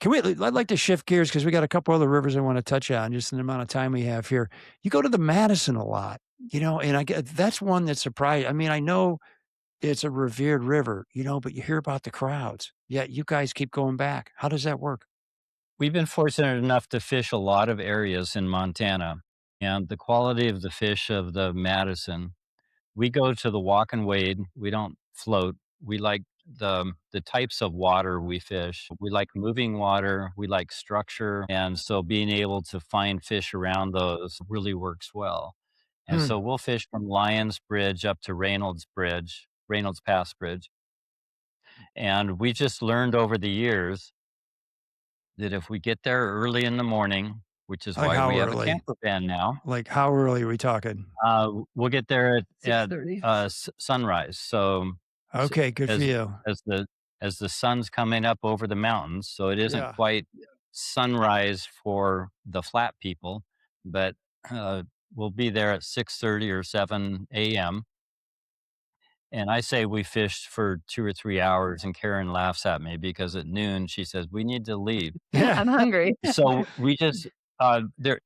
I'd like to shift gears because we got a couple other rivers I want to touch on just in the amount of time we have here. You go to the Madison a lot, and I get that's one that surprised. I mean, I know it's a revered river, but you hear about the crowds. Yet you guys keep going back. How does that work? We've been fortunate enough to fish a lot of areas in Montana, and the quality of the fish of the Madison. We go to the walk and wade. We don't float. We like the types of water we fish. We like moving water. We like structure, and so being able to find fish around those really works well. And Hmm. so we'll fish from Lyons Bridge up to Reynolds Pass Bridge. And we just learned over the years that if we get there early in the morning, which is Like why we how have a early? camper van now, Like how early are we talking? we'll get there at 6:30. sunrise. So s- Okay, good for as you. as the sun's coming up over the mountains, so it isn't Yeah. quite sunrise for the flat people, but uh, we'll be there at 6:30 or 7 a.m. And I say we fished for 2 or 3 hours, and Karen laughs at me because at noon she says we need to leave. Yeah. I'm hungry. So we just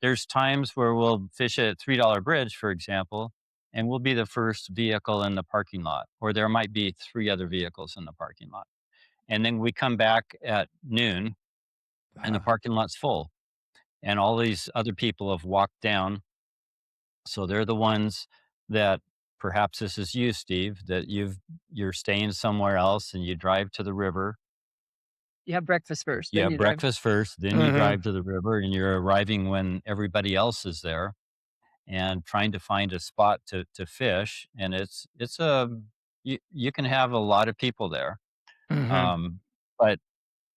there's times where we'll fish at $3 Bridge, for example, and we'll be the first vehicle in the parking lot, or there might be three other vehicles in the parking lot. And then we come back at noon, and the Uh, parking lot's full, and all these other people have walked down. So they're the ones that perhaps this is you, Steve, that you're staying somewhere else and you drive to the river. You have breakfast first, You then have you drive. breakfast first, then you mhm. drive to the river, and you're arriving when everybody else is there and trying to find a spot to fish. And it's a you can have a lot of people there. Mhm. Um, but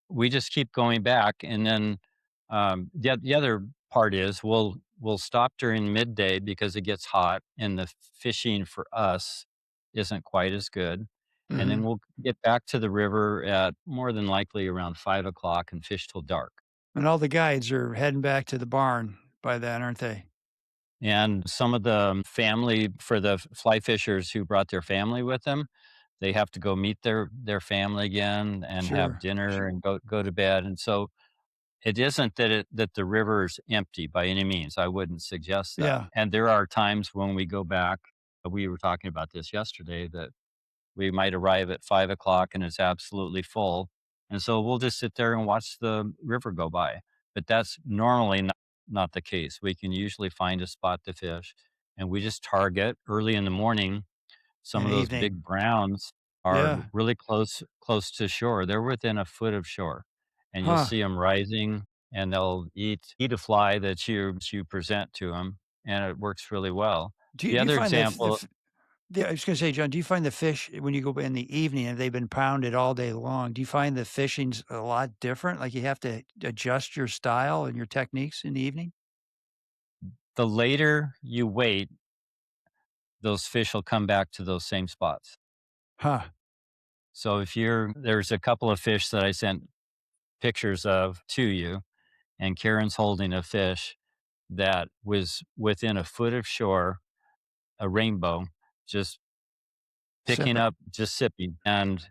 we just keep going back, and then the other part is we'll stop during midday because it gets hot and the fishing for us isn't quite as good, and then Mhm. we'll get back to the river at more than likely around 5 o'clock and fish till dark. And all the guides are heading back to the barn by then, aren't they? And some of the family, for the fly fishers who brought their family with them, they have to go meet their family again and have Sure. dinner and go to bed. And so it isn't that the river is empty by any means. I wouldn't suggest that. Yeah. And there are times when we go back. We were talking about this yesterday, that we might arrive at 5 o'clock and it's absolutely full, and so we'll just sit there and watch the river go by. But that's normally not the case. We can usually find a spot to fish, and we just target early in the morning. Some In of the those evening. big browns are Yeah. really close to shore. They're within a foot of shore, and you'll Huh. see them rising, and they'll eat a fly that you present to them, and it works really well. The Do you other find that example, yeah, I was gonna say, John, do you find the fish when you go in the evening and they've been pounded all day long, do you find the fishing's a lot different? Like you have to adjust your style and your techniques in the evening? the later you wait, those fish will come back to those same spots. Huh. So there's a couple of fish that I sent pictures of to you, and Karen's holding a fish that was within a foot of shore, a rainbow, just picking Sipping. up, just sipping. And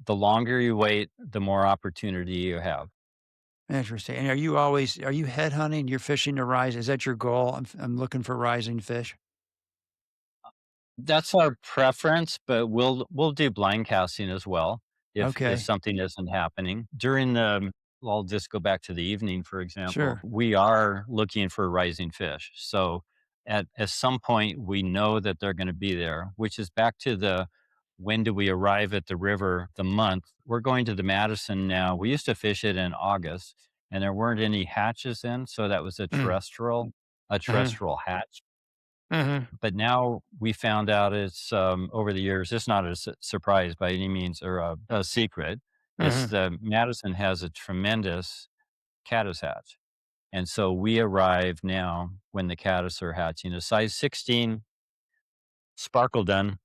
the longer you wait, the more opportunity you have. Interesting. And are you head hunting? You're fishing to rise? Is that your goal? I'm looking for rising fish. That's our preference, but we'll do blind casting as well if Okay. something isn't happening. During the I'll just go back to the evening, for example. Sure. We are looking for rising fish. So at some point we know that they're going to be there, which is back to the when do we arrive at the river, the month. We're going to the Madison now. We used to fish it in August and there weren't any hatches in, so that was Mm. a Mhm. terrestrial hatch. Mhm. But now we found out it's over the years, it's not a surprise by any means or a secret. It's Mhm. the Madison has a tremendous caddis hatch. And so we arrive now when the caddis are hatching. A size 16 sparkle done.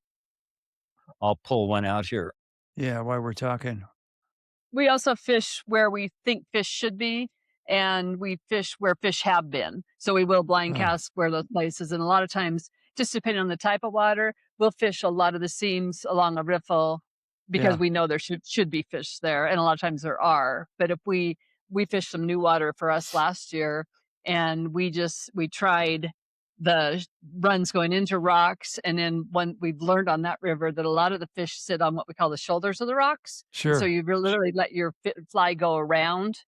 I'll pull one out here. Yeah, while we're talking. We also fish where we think fish should be, and we fish where fish have been. So we will blind Huh. cast where those places. And a lot of times, just depending on the type of water, we'll fish a lot of the seams along a riffle because Yeah. we know there should be fish there. And a lot of times there are. But if we fished some new water for us last year and we tried the runs going into rocks. And then when we've learned on that river that a lot of the fish sit on what we call the shoulders of the rocks. And so Sure. you literally let your fly go around.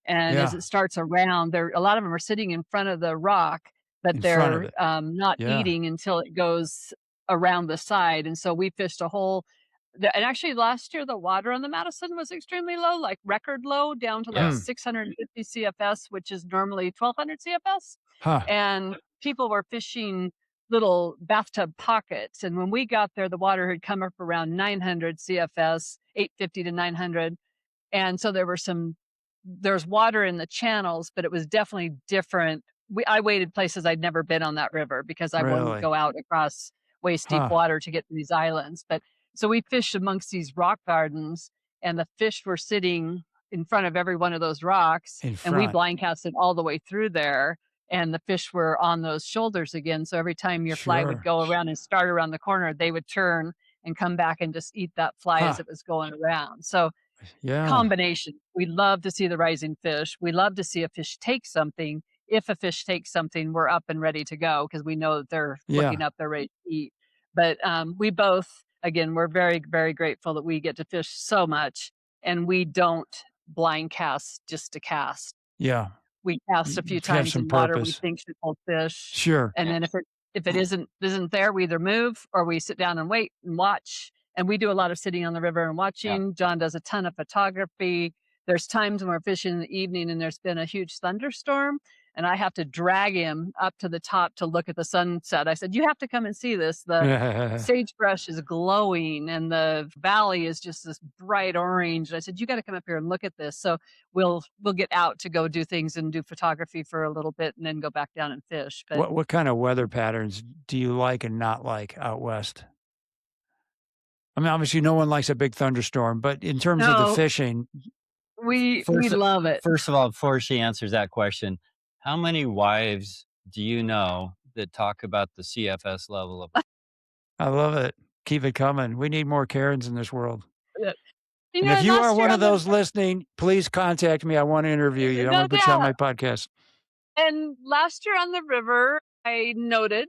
And as Yeah. it starts around, a lot of them are sitting in front of the rock, but In front of they're it. not Yeah. eating until it goes around the side. And so we fished and actually last year, the water on the Madison was extremely low, like record low, down to like Yeah. Mm. 650 CFS, which is normally 1200 CFS. Huh. And people were fishing little bathtub pockets. And when we got there, the water had come up around 900 CFS, 850 to 900. And so there's water in the channels, but it was definitely different. I waited places I'd never been on that river because I wouldn't Really? go out across waist deep Huh. water to get to these islands. But so we fished amongst these rock gardens and the fish were sitting in front of every one of those rocks In and we front. blind casted all the way through there and the fish were on those shoulders again. So every time your fly would Sure. go around and start around the corner, they would turn and come back and just eat that fly as Huh. it was going around. So Yeah. combination. We love to see the rising fish. We love to see a fish take something. If a fish takes something, we're up and ready to go because we know that they're looking Yeah. up, they're ready to eat. But we both, again, we're very, very grateful that we get to fish so much and we don't blind cast just to cast. Yeah. We cast a You few have times some in water we purpose. think should hold fish. Sure. And then if it isn't there, we either move or we sit down and wait and watch. And we do a lot of sitting on the river and Yeah. watching. John does a ton of photography. There's times when we're fishing in the evening and there's been a huge thunderstorm and I have to drag him up to the top to look at the sunset. I said, "You have to come and see this. The sagebrush is glowing and the valley is just this bright orange." And I said, "You got to come up here and look at this." So we'll get out to go do things and do photography for a little bit and then go back down and fish. But What kind of weather patterns do you like and not like out west? I mean, obviously, no one likes a big thunderstorm, but in terms of the no, fishing, we First, love it. first of all, before she answers that question, how many wives do you know that talk about the CFS level of? I love it. Keep it coming. We need more Karens in this world. Yeah. You And know, if and you are last year one of on the those listening, please contact me. I want to interview you. I no want to put you on doubt. my podcast. And last year on the river, I noted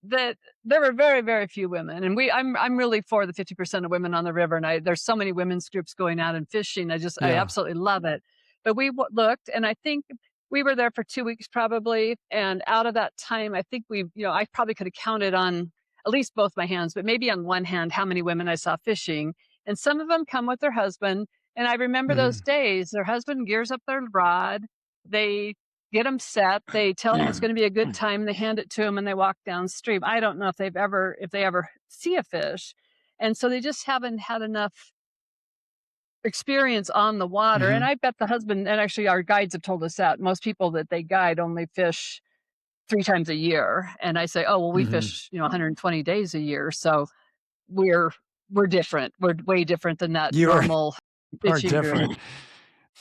that there were very, very few women. And I'm really for the 50% of women on the river. And there's so many women's groups going out and fishing. I Yeah. absolutely love it. But we looked, and I think we were there for 2 weeks probably. And out of that time, I think I probably could have counted on at least both my hands, but maybe on one hand, how many women I saw fishing. And some of them come with their husband. And I remember those Mhm. days, their husband gears up their rod. They get them set. They tell them it's going to be a good time. They hand it to them and they walk downstream. I don't know if they ever see a fish. And so they just haven't had enough experience on the water. And Mhm. I bet the husband, and actually our guides have told us that most people that they guide only fish 3 times a year. And I say, "Oh, well, we Mhm. fish, 120 days a year." So we're we're different. We're way different than that You are normal are fishing group. different.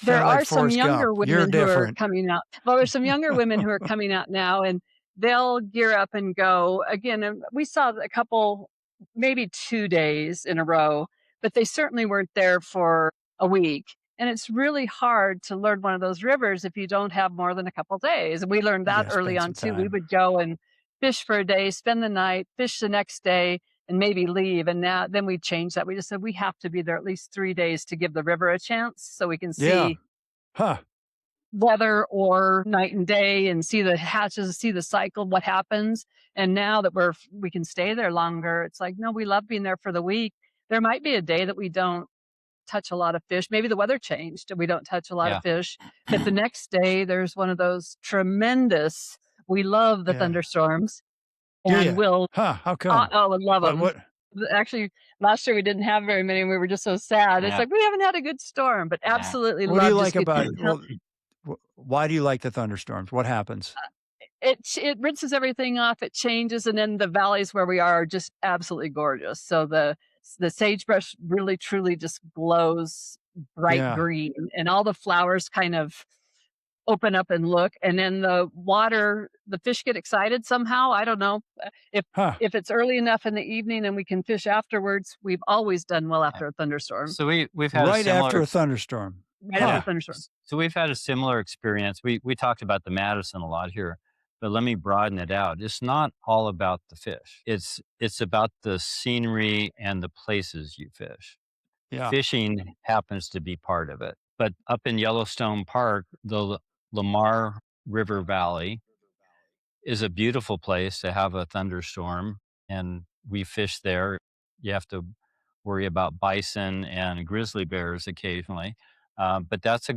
There Kinda like are some Forrest Gump. younger You're women who are different. coming out. Well, there's some younger women who are coming out now, and they'll gear up and go again. And we saw a couple, maybe 2 days in a row, but they certainly weren't there for a week. And it's really hard to learn one of those rivers if you don't have more than a couple days. And we learned You that gotta early spend on some too. We time. would go and fish for a day, spend the night, fish the next day, and maybe leave. And now then we changed that. We just said we have to be there at least 3 days to give the river a chance so we can Yeah. see Huh. weather or night and day and see the hatches, see the cycle, what happens. And now that we can stay there longer, it's like, no, we love being there for the week. There might be a day that we don't touch a lot of fish. Maybe the weather changed and we don't touch a lot of Yeah. fish. But the next day, there's one of those tremendous, we love the Yeah. thunderstorms Do and you? we'll, Huh, how come? I love them. What Actually, last year we didn't have very many and we were just so sad. It's Yeah. like, we haven't had a good storm, but Yeah. absolutely what do you love like just about getting well, why do you like the thunderstorms? What happens? it rinses everything off, it changes, and then the valleys where we are just absolutely gorgeous. So the sagebrush really truly just glows bright Yeah. green, and all the flowers kind of open up and look, and then the water, the fish get excited somehow. I don't know. If Huh. if it's early enough in the evening and we can fish afterwards, we've always done well after a thunderstorm. So we've had a Right after similar a thunderstorm. Right after a Huh. thunderstorm. so we've had a similar experience. We talked about the Madison a lot here, but let me broaden it out. It's not all about the fish. It's about the scenery and the places you fish. Yeah. Fishing happens to be part of it. But up in Yellowstone Park, the Lamar River Valley is a beautiful place to have a thunderstorm, and we fish there. You have to worry about bison and grizzly bears occasionally, but that's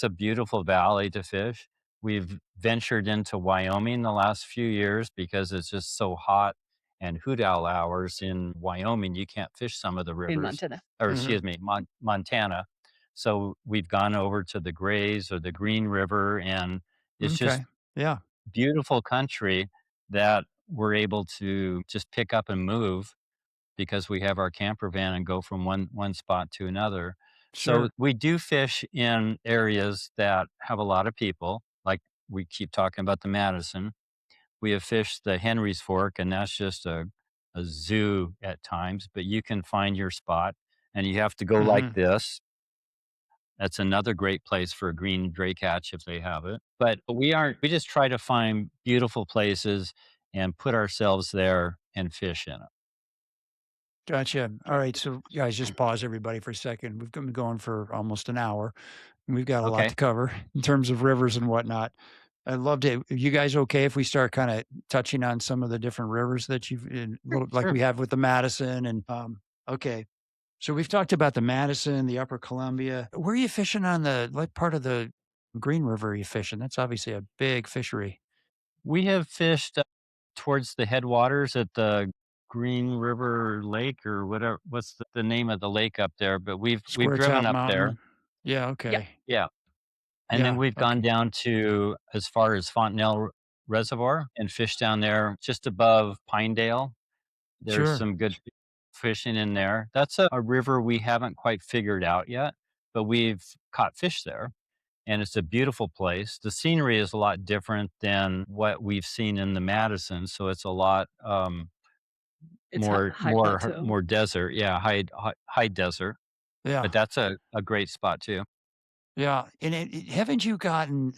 a beautiful valley to fish. We've ventured into Wyoming the last few years because it's just so hot and hoot owl hours in Wyoming. You can't fish some of the In rivers, Montana. or Mhm. excuse me, Montana. So we've gone over to the Grays or the Green River, and it's just Okay. Yeah. beautiful country that we're able to just pick up and move because we have our camper van and go from one spot to another. So Sure. we do fish in areas that have a lot of people, like we keep talking about the Madison. We have fished the Henry's Fork, and that's just a zoo at times, but you can find your spot and you have to go like Mhm. this. That's another great place for a green draycatch if they have it. But we just try to find beautiful places and put ourselves there and fish in it. Gotcha. All right. So, guys, just pause everybody for a second. We've been going for almost an hour. And we've got a lot Okay. to cover in terms of rivers and whatnot. I'd love to. Are you guys okay if we start kind of touching on some of the different rivers that like Sure. we have with the Madison and okay. So we've talked about the Madison, the Upper Columbia. Where are you fishing on what part of the Green River are you fishing? That's obviously a big fishery. We have fished towards the headwaters at the Green River Lake or whatever. What's the name of the lake up there? But we've Square driven Top up there. Mountain. Yeah. Yeah. Okay. Yeah. And then Yeah. we've gone Okay. down to as far as Fontenelle Reservoir and fished down there just above Pinedale. There's Sure. some good fishing in there. That's a river we haven't quite figured out yet, but we've caught fish there, and it's a beautiful place. The scenery is a lot different than what we've seen in the Madison, so it's a lot It's high plateau. more desert. Yeah, high desert, Yeah. but that's a great spot too. Yeah, and haven't you gotten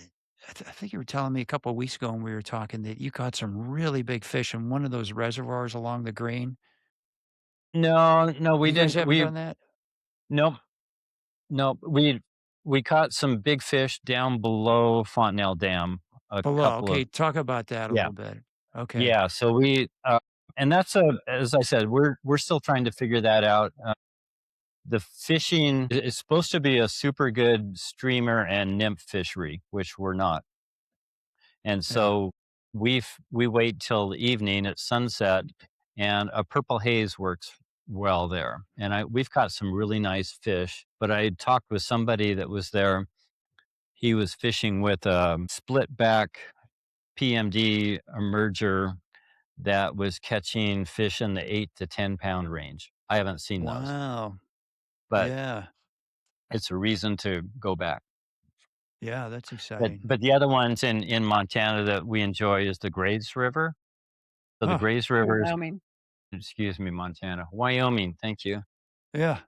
I think you were telling me a couple of weeks ago when we were talking that you caught some really big fish in one of those reservoirs along the Green? No, we You guys didn't. haven't done that? Nope, nope. We caught some big fish down below Fontenelle Dam. A Below, couple of okay, talk about that a Yeah. little bit. Okay, Yeah, so and as I said, we're still trying to figure that out. The fishing is supposed to be a super good streamer and nymph fishery, which we're not. And Yeah. so we wait till the evening at sunset, and a purple haze works well there. And we've caught some really nice fish. But I talked with somebody that was there. He was fishing with a split back PMD emerger that was catching fish in the 8 to 10 pound range. I haven't seen those, Wow. but Yeah. it's a reason to go back. Yeah, that's But exciting. but the other ones in Montana that we enjoy is the Grays River. So the Huh. Grays River is, Wyoming. excuse me, Montana, Wyoming. Thank you. Yeah.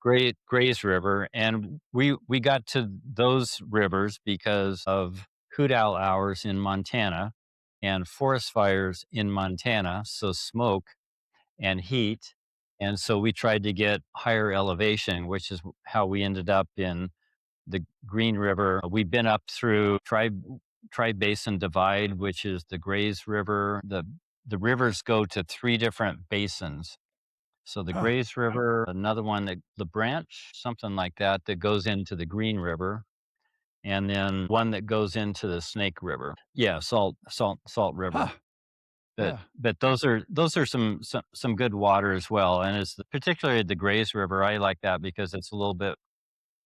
Great Grays River, and we got to those rivers because of hoot owl hours in Montana and forest fires in Montana, so smoke and heat. And so we tried to get higher elevation, which is how we ended up in the Green River. We've been up through Tri Basin Divide, which is the Grays River. The rivers go to three different basins. So the Huh. Grays River, another one that the branch, something like that, that goes into the Green River, and then one that goes into the Snake River. Yeah, Salt River. Huh. But Yeah. but those are some good water as well. And it's particularly the Grays River. I like that because it's a little bit.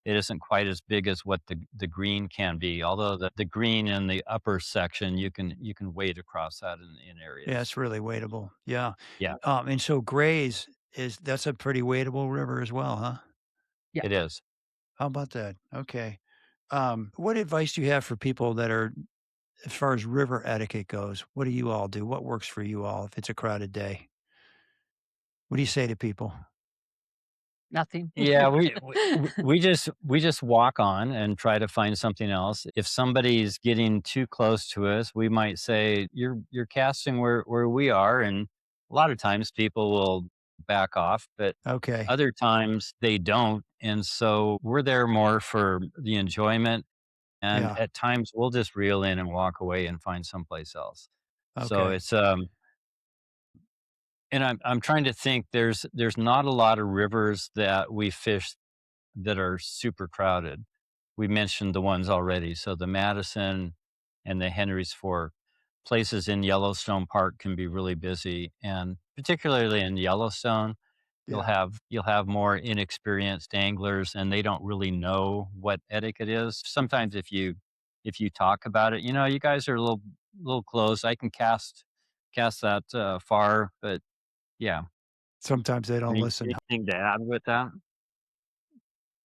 It isn't quite as big as what the green can be. Although the green in the upper section, you can wade across that in Yeah, areas. it's really wadeable. Yeah. Yeah, And so Grays that's a pretty wadeable river as well, huh? Yeah. it is. How about that? Okay. What advice do you have for people that are as far as river etiquette goes? What do you all do? What works for you all if it's a crowded day? What do you say to people? Nothing. Yeah, we just walk on and try to find something else. If somebody's getting too close to us, we might say, "You're casting where we are," and a lot of times people will back off, but Okay. other times they don't. And so we're there more for the enjoyment, and Yeah. at times we'll just reel in and walk away and find someplace else. So Okay. it's and I'm trying to think. There's not a lot of rivers that we fish that are super crowded. We mentioned the ones already. So the Madison and the Henry's Fork places in Yellowstone Park can be really busy, and particularly in Yellowstone, Yeah. you'll have more inexperienced anglers, and they don't really know what etiquette is. Sometimes if you talk about it, you guys are a little close. I can cast that far, but yeah. Sometimes they don't listen. Anything to add with that?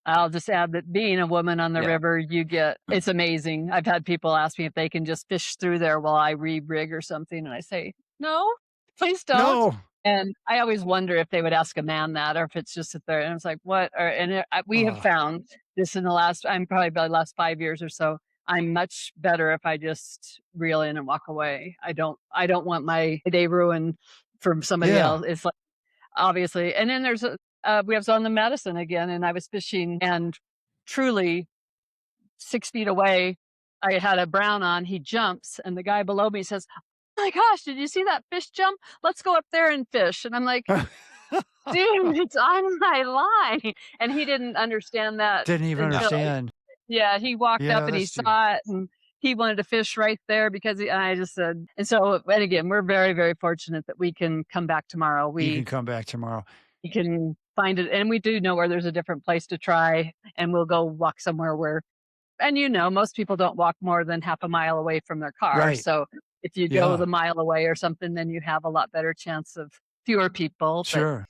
I'll just add that being a woman on the Yeah. river, it's amazing. I've had people ask me if they can just fish through there while I re-rig or something. And I say, no, please don't. No. And I always wonder if they would ask a man that, or if it's just sit there. And it's like, what? We have Oh, found this I'm probably about the last 5 years or so. I'm much better if I just reel in and walk away. I don't want my day ruined from somebody yeah. else. It's like, obviously. And then we was on the Madison again, and I was fishing, and truly 6 feet away, I had a brown on. He jumps, and the guy below me says, "Oh my gosh, did you see that fish jump? Let's go up there and fish." And I'm like, "Dude, it's on my line." And he didn't understand that Didn't even No. until, understand. yeah, he walked Yeah, up and he that's too saw it, and he wanted to fish right there because and I just said, and so, and again, we're very, very fortunate that we can come back tomorrow. you can come back tomorrow. You can find it, and we do know where there's a different place to try, and we'll go walk somewhere where, and most people don't walk more than half a mile away from their car. Right. So if you go Yeah. the mile away or something, then you have a lot better chance of fewer people. But Sure.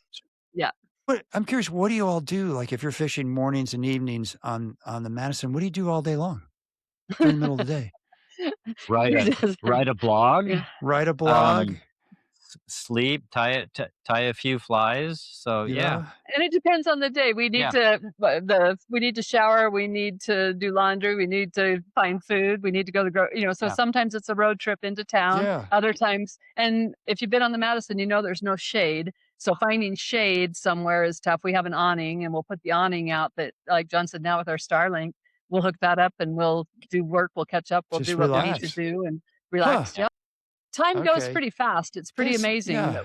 yeah, But I'm curious, what do you all do? Like if you're fishing mornings and evenings on the Madison, what do you do all day long during the middle of the day? Write you're a just, write a blog. yeah. Write a blog? Um, Sleep, tie a few flies. So yeah, Yeah. And it depends on the day. yeah, We need to shower, we need to do laundry, we need to find food, we need to go to so yeah. sometimes it's a road trip into town, Yeah. other times, and if you've been on the Madison, there's no shade. So finding shade somewhere is tough. We have an awning, and we'll put the awning out, that, like John said, now with our Starlink, we'll hook that up and we'll do work, we'll catch up, we'll Just do what we need to relax. do and Huh. relax. Yeah. Time goes Okay. pretty fast. It's pretty amazing. Yeah.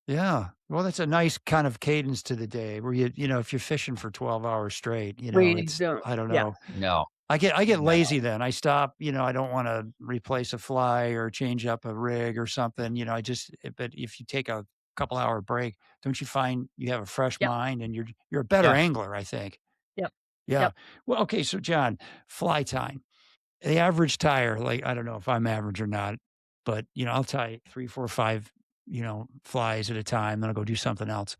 Yeah. Well, that's a nice kind of cadence to the day where if you're fishing for 12 hours straight, We it's, don't, I don't yeah. know. No, I get Yeah. lazy then. I stop, I don't wanna replace a fly or change up a rig or something, but if you take a couple-hour break, don't you find you have a fresh Yep. mind and you're a better Yeah. angler, I think. Yep. Yeah. Yep. Well, okay, so John, fly tying. The average tyer, like, I don't know if I'm average or not, but, I'll tie 3, 4, 5, flies at a time, then I'll go do something else.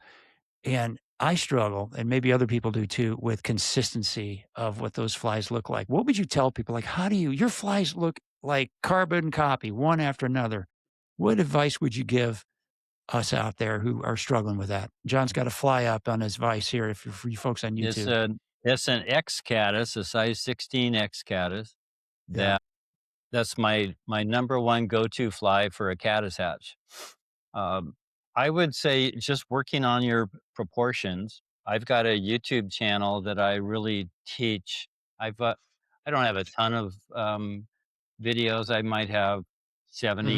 And I struggle, and maybe other people do too, with consistency of what those flies look like. What would you tell people? Like, how do your flies look like carbon copy, one after another. What advice would you give us out there who are struggling with that? John's got a fly up on his vise here if for you folks on It's YouTube. an X caddis, a size 16 X caddis. Yeah. That's my number one go-to fly for a caddis hatch. Um, I would say just working on your proportions. I've got a YouTube channel that I really teach. I don't have a ton of videos. I might have 70,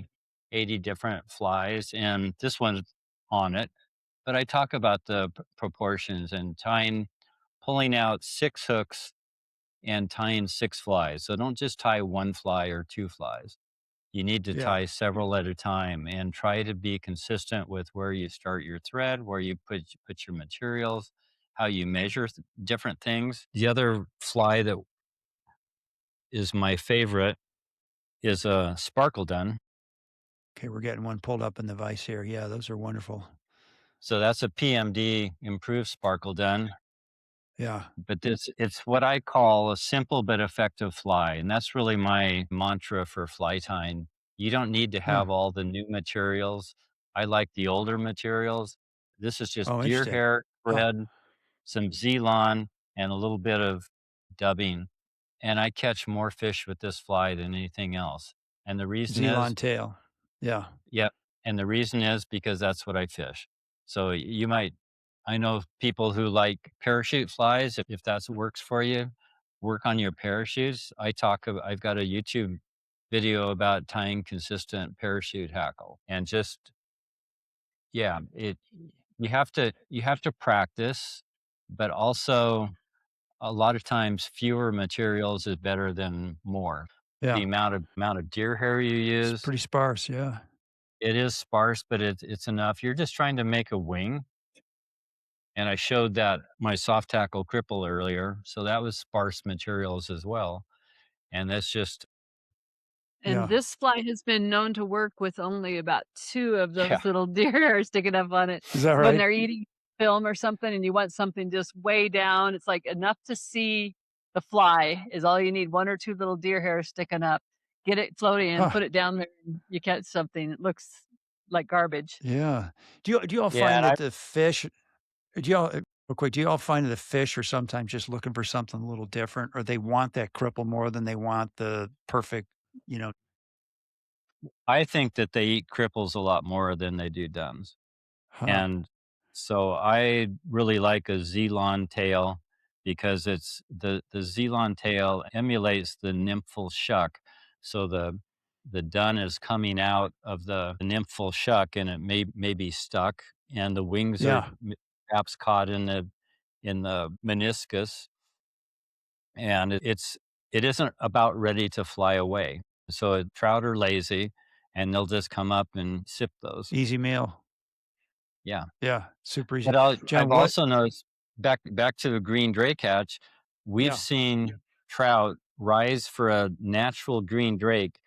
Mhm. 80 different flies, and this one's on it. But I talk about the proportions and pulling out 6 hooks and tying 6 flies. So don't just tie 1 fly or 2 flies. You need to Yeah. tie several at a time and try to be consistent with where you start your thread, where you put your materials, how you measure different things. The other fly that is my favorite is a sparkle dun. Okay, we're getting one pulled up in the vise here. Yeah, those are wonderful. So that's a PMD improved sparkle dun. Yeah. But it's what I call a simple but effective fly, and that's really my mantra for fly tying. You don't need to Huh. have all the new materials. I like the older materials. This is just Oh, deer interesting. hair Huh. thread, some Zelon, and a little bit of dubbing, and I catch more fish with this fly than anything else. And the reason Zelon is tail. Yeah. Yep, and the reason is because that's what I fish. So you might I know people who like parachute flies, if that's what works for you, work on your parachutes. I've got a YouTube video about tying consistent parachute hackle and just yeah, it you have to practice, but also a lot of times fewer materials is better than more. The Yeah. amount of deer hair you It's use, pretty sparse. Yeah. it is sparse, but it's enough. You're just trying to make a wing, and I showed that my soft tackle cripple earlier, so that was sparse materials as well, and that's just And Yeah. this fly has been known to work with only about 2 of yeah, those little deer hairs sticking up on it. Is that When right? they're eating film or something and you want something just way down, it's like enough to see the fly is all you need, 1 or 2 little deer hairs sticking up. Get it floating and Huh. put it down there and you catch something. It looks like garbage. Yeah. Do you all yeah, find and that the fish do y'all real quick, do you all find that the fish are sometimes just looking for something a little different, or they want that cripple more than they want the perfect, you know I think that they eat cripples a lot more than they do duns. Huh. And so I really like a Zelon tail because it's the Zelon tail emulates the nymphal shuck. So the dun is coming out of the nymphal shuck and it may be stuck and the wings are Yeah. perhaps caught in the meniscus and it isn't about ready to fly away. So trout are lazy and they'll just come up and sip those. Easy meal. Yeah. Yeah. Super easy. But John, I've what also noticed back to the green drake hatch, we've Yeah. seen trout rise for a natural green drake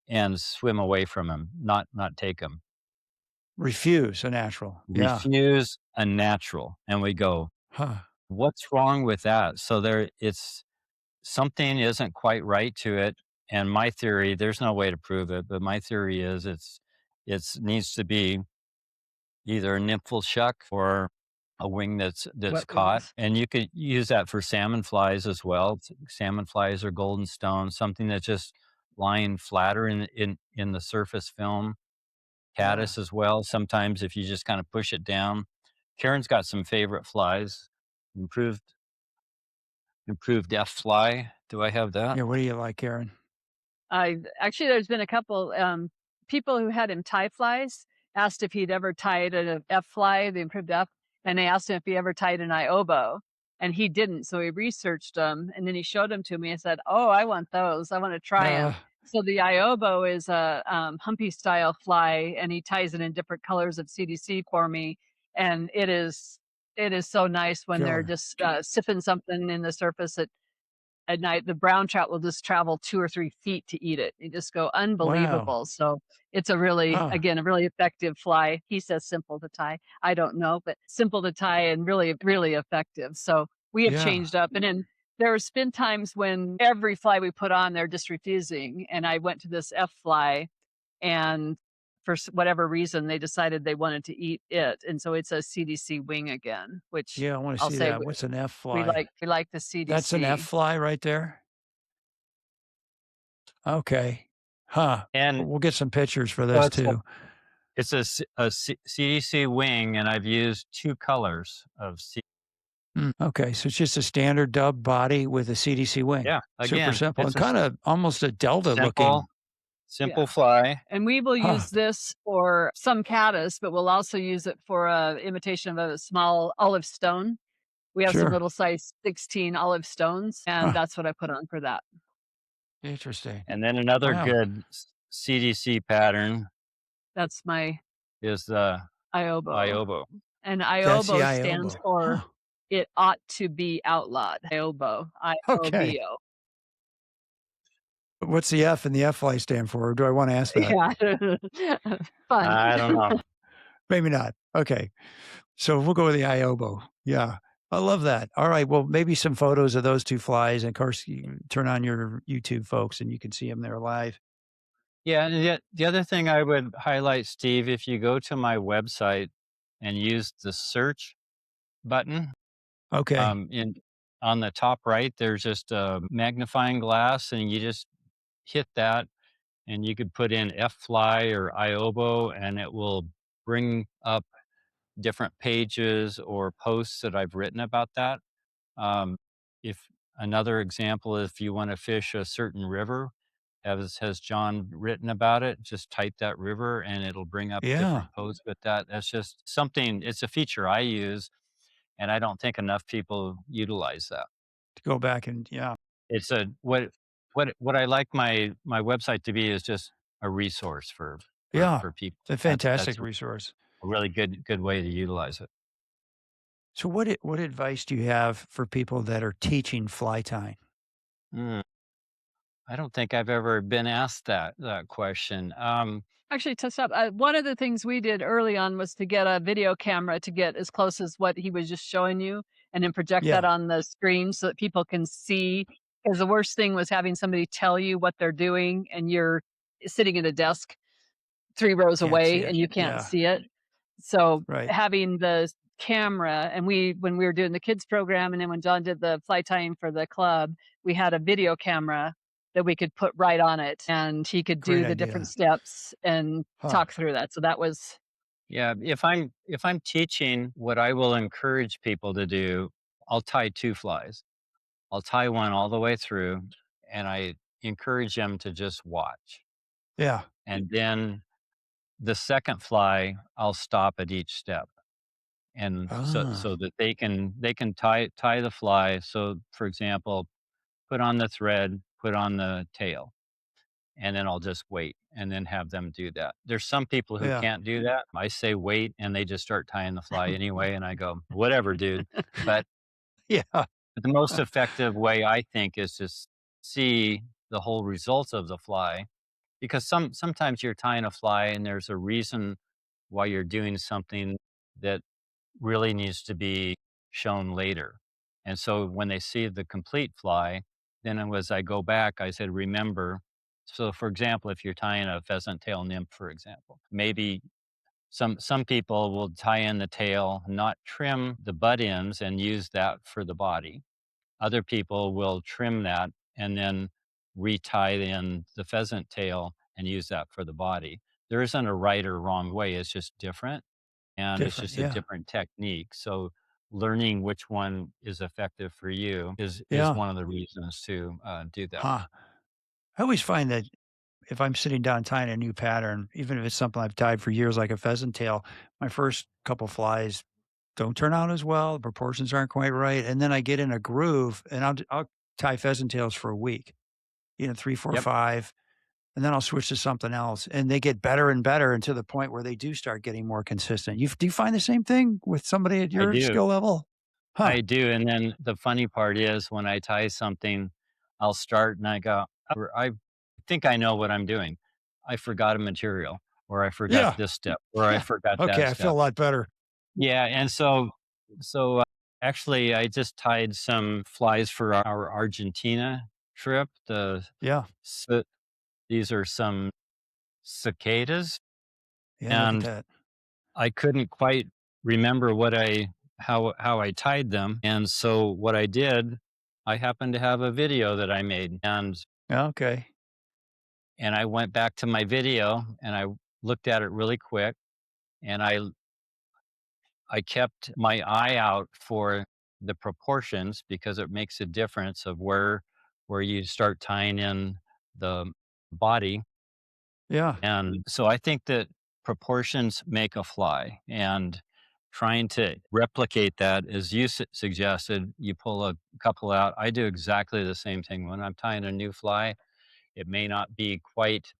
and swim away from him, not take him. Refuse a natural. Yeah. Refuse a natural, and we go, Huh. "What's wrong with that?" So it's something isn't quite right to it, and my theory, there's no way to prove it, but my theory is it's needs to be either a nymphal shuck or a wing that's Wet caught, wings. and you could use that for salmon flies as well. Salmon flies or golden stone, something that's just lying flatter in the surface film. Yeah. Caddis as well. Sometimes if you just kind of push it down. Karen's got some favorite flies. Improved improved F fly. Do I have that? Yeah. What do you like, Karen? I actually, there's been a couple, people who had him tie flies, asked if he'd ever tied an F fly, the improved F, and they asked him if he ever tied an Iobo, and he didn't. So he researched them and then he showed them to me. I said, "Oh, I want those. I want to try them." Uh, So the Iobo is a humpy style fly, and he ties it in different colors of CDC for me, and it is so nice when they're killer. just sipping something in the surface at night. The brown trout will just travel 2 or 3 feet to eat it. They just go Wow. unbelievable. So it's a really, Huh. again, a really effective fly. He says simple to tie. I don't know, but simple to tie and really, really effective. So we have Yeah. changed up. And then there's been times when every fly we put on, they're just refusing. And I went to this F fly, and for whatever reason, they decided they wanted to eat it. And so it's a CDC wing again, which Yeah, I want to I'll see say that. What's an F we fly? like the That's an F CDC. fly right there? Okay. Huh. And We'll get some pictures for so this too. it's a CDC wing, and I've used 2 colors of Okay, so it's just a standard dub body with a CDC wing. yeah, Super again, simple and it's a kind of almost a Delta looking. simple Yeah. fly. And we will Huh. use this for some caddis, but we'll also use it for a imitation of a small olive stone. We have some Sure. little size 16 olive stones, and Huh. that's what I put on for that. Interesting. And then another Wow. good CDC pattern That's my is the Iobo. Iobo. And That's the Iobo stands Iobo. for Huh. "It ought to be outlawed." Iobo, Okay. IOBO. What's the F and the F fly stand for? Or do I want to ask that? Yeah. Fun. I don't know. Maybe not. Okay. So we'll go with the Iobo. Yeah. I love that. All right. Well, maybe some photos of those two flies. And of course, you can turn on your YouTube, folks, and you can see them there live. Yeah, and the other thing I would highlight, Steve, if you go to my website and use the search button, Okay. in on the top right, there's just a magnifying glass, and you just hit that, and you could put in F fly or Iobo, and it will bring up different pages or posts that I've written about that. Um, if another example, if you want to fish a certain river, has John written about it? Just type that river and it'll bring up Yeah. different posts with that. That's just something, it's a feature I use, and I don't think enough people utilize that. To go back and, yeah. It's a what I like my website to be is just a resource Yeah. for people. It's a That's fantastic resource. a really good way to utilize it. So, what advice do you have for people that are teaching fly tying? Mm, I don't think I've ever been asked that question. Actually, to stop, one of the things we did early on was to get a video camera to get as close as what he was just showing you, and then project that Yeah. on the screen so that people can see. Because the worst thing was having somebody tell you what they're doing, and you're sitting at a desk 3 rows Can't see away it. and you can't Yeah. see it. So Right. having the camera, and when we were doing the kids program, and then when John did the fly tying for the club, we had a video camera that we could put right on it, and he could Great do the different idea. steps and Huh. talk through that. So that was Yeah, if I'm teaching, what I will encourage people to do, I'll tie 2 flies. I'll tie one all the way through, and I encourage them to just watch. Yeah. And then the second fly, I'll stop at each step. And so Ah. that they can tie the fly. So for example, put on the thread, put on the tail, and then I'll just wait and then have them do that. There's some people who Yeah. can't do that. I say wait and they just start tying the fly anyway, and I go, "Whatever, dude." But Yeah. the most effective way I think is to see the whole results of the fly, because sometimes you're tying a fly and there's a reason why you're doing something that really needs to be shown later. And so when they see the complete fly, then as I go back, I said, remember. So for example, if you're tying a pheasant tail nymph, for example, maybe some people will tie in the tail, not trim the butt ends and use that for the body. Other people will trim that and then retie in the pheasant tail and use that for the body. There isn't a right or wrong way, it's just different, and it's Different. just a Yeah. different technique. So learning which one is effective for you is Yeah. one of the reasons to do that. Huh. I always find that if I'm sitting down tying a new pattern, even if it's something I've tied for years, like a pheasant tail, my first couple flies don't turn out as well. The proportions aren't quite right. And then I get in a groove and I'll tie pheasant tails for a week, 3, 4, Yep, 5, and then I'll switch to something else. And they get better and better and to the point where they do start getting more consistent. Do you find the same thing with somebody at I your do. skill level? Huh. I do, and then the funny part is when I tie something, I'll start and I go, I think I know what I'm doing. I forgot a material, or I forgot Yeah. this step, or I Yeah. forgot Okay. that I feel step." a lot better. Yeah, and so actually, I just tied some flies for our Argentina trip. Yeah. Ci these are some cicadas, Yeah. Look at and that. I couldn't quite remember what I how I tied them, and so what I did, I happened to have a video that I made, Okay. and I went back to my video, and I looked at it really quick, and I kept my eye out for the proportions because it makes a difference of where you start tying in the body. Yeah. And so I think that proportions make a fly, and trying to replicate that, as you suggested, you pull a couple out. I do exactly the same thing when I'm tying a new fly. It may not be quite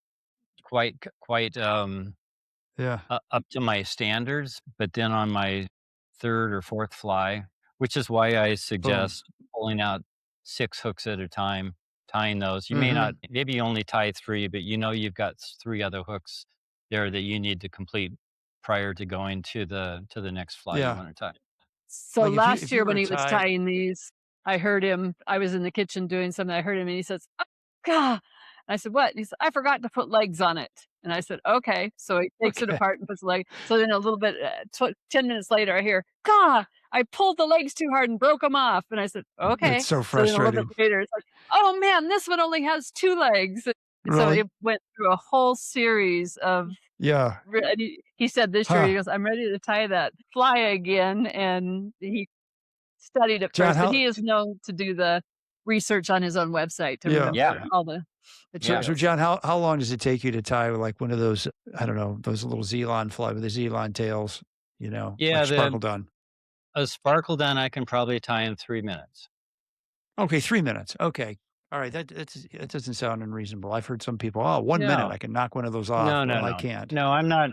Yeah. up to my standards, but then on my 3rd or 4th fly, which is why I Boom. suggest pulling out 6 hooks at a time, tying those. You may Hmm. not maybe you only tie 3, but you know you've got 3 other hooks there that you need to complete prior to going to the next fly you Yeah. wanna tie. So Like last if you year were when to he was tie, tying these, I heard him. I was in the kitchen doing something. I heard him and he says, "Oh, God." I said, "What?" And he said, "I forgot to put legs on it." And I said, "Okay." So he takes it okay, apart and puts the leg. So then a little bit, 10 minutes later, I hear, "God, I pulled the legs too hard and broke them off." And I said, it's "Okay." so So then a little bit frustrating. later, it's like, "Oh man, this one only has 2 legs." So Really? it went through a whole series of Yeah. and he said this year, he Huh. goes, "I'm ready to tie that fly again," and he studied it John, first, but how he is known to do the research on his own website to yeah. remember Yeah, all the yeah. So materials. John, how long does it take you to tie like one of those, I don't know, those little Zelon fly with the Zelon tails, like Yeah, sparkle done? a sparkle done, I can probably tie in 3 minutes. Okay, 3 minutes. Okay. All right, that doesn't sound unreasonable. I've heard some people, "Oh, 1 minute, No. I can knock one of those off." No, no, Well, I no. can't. No, I'm not.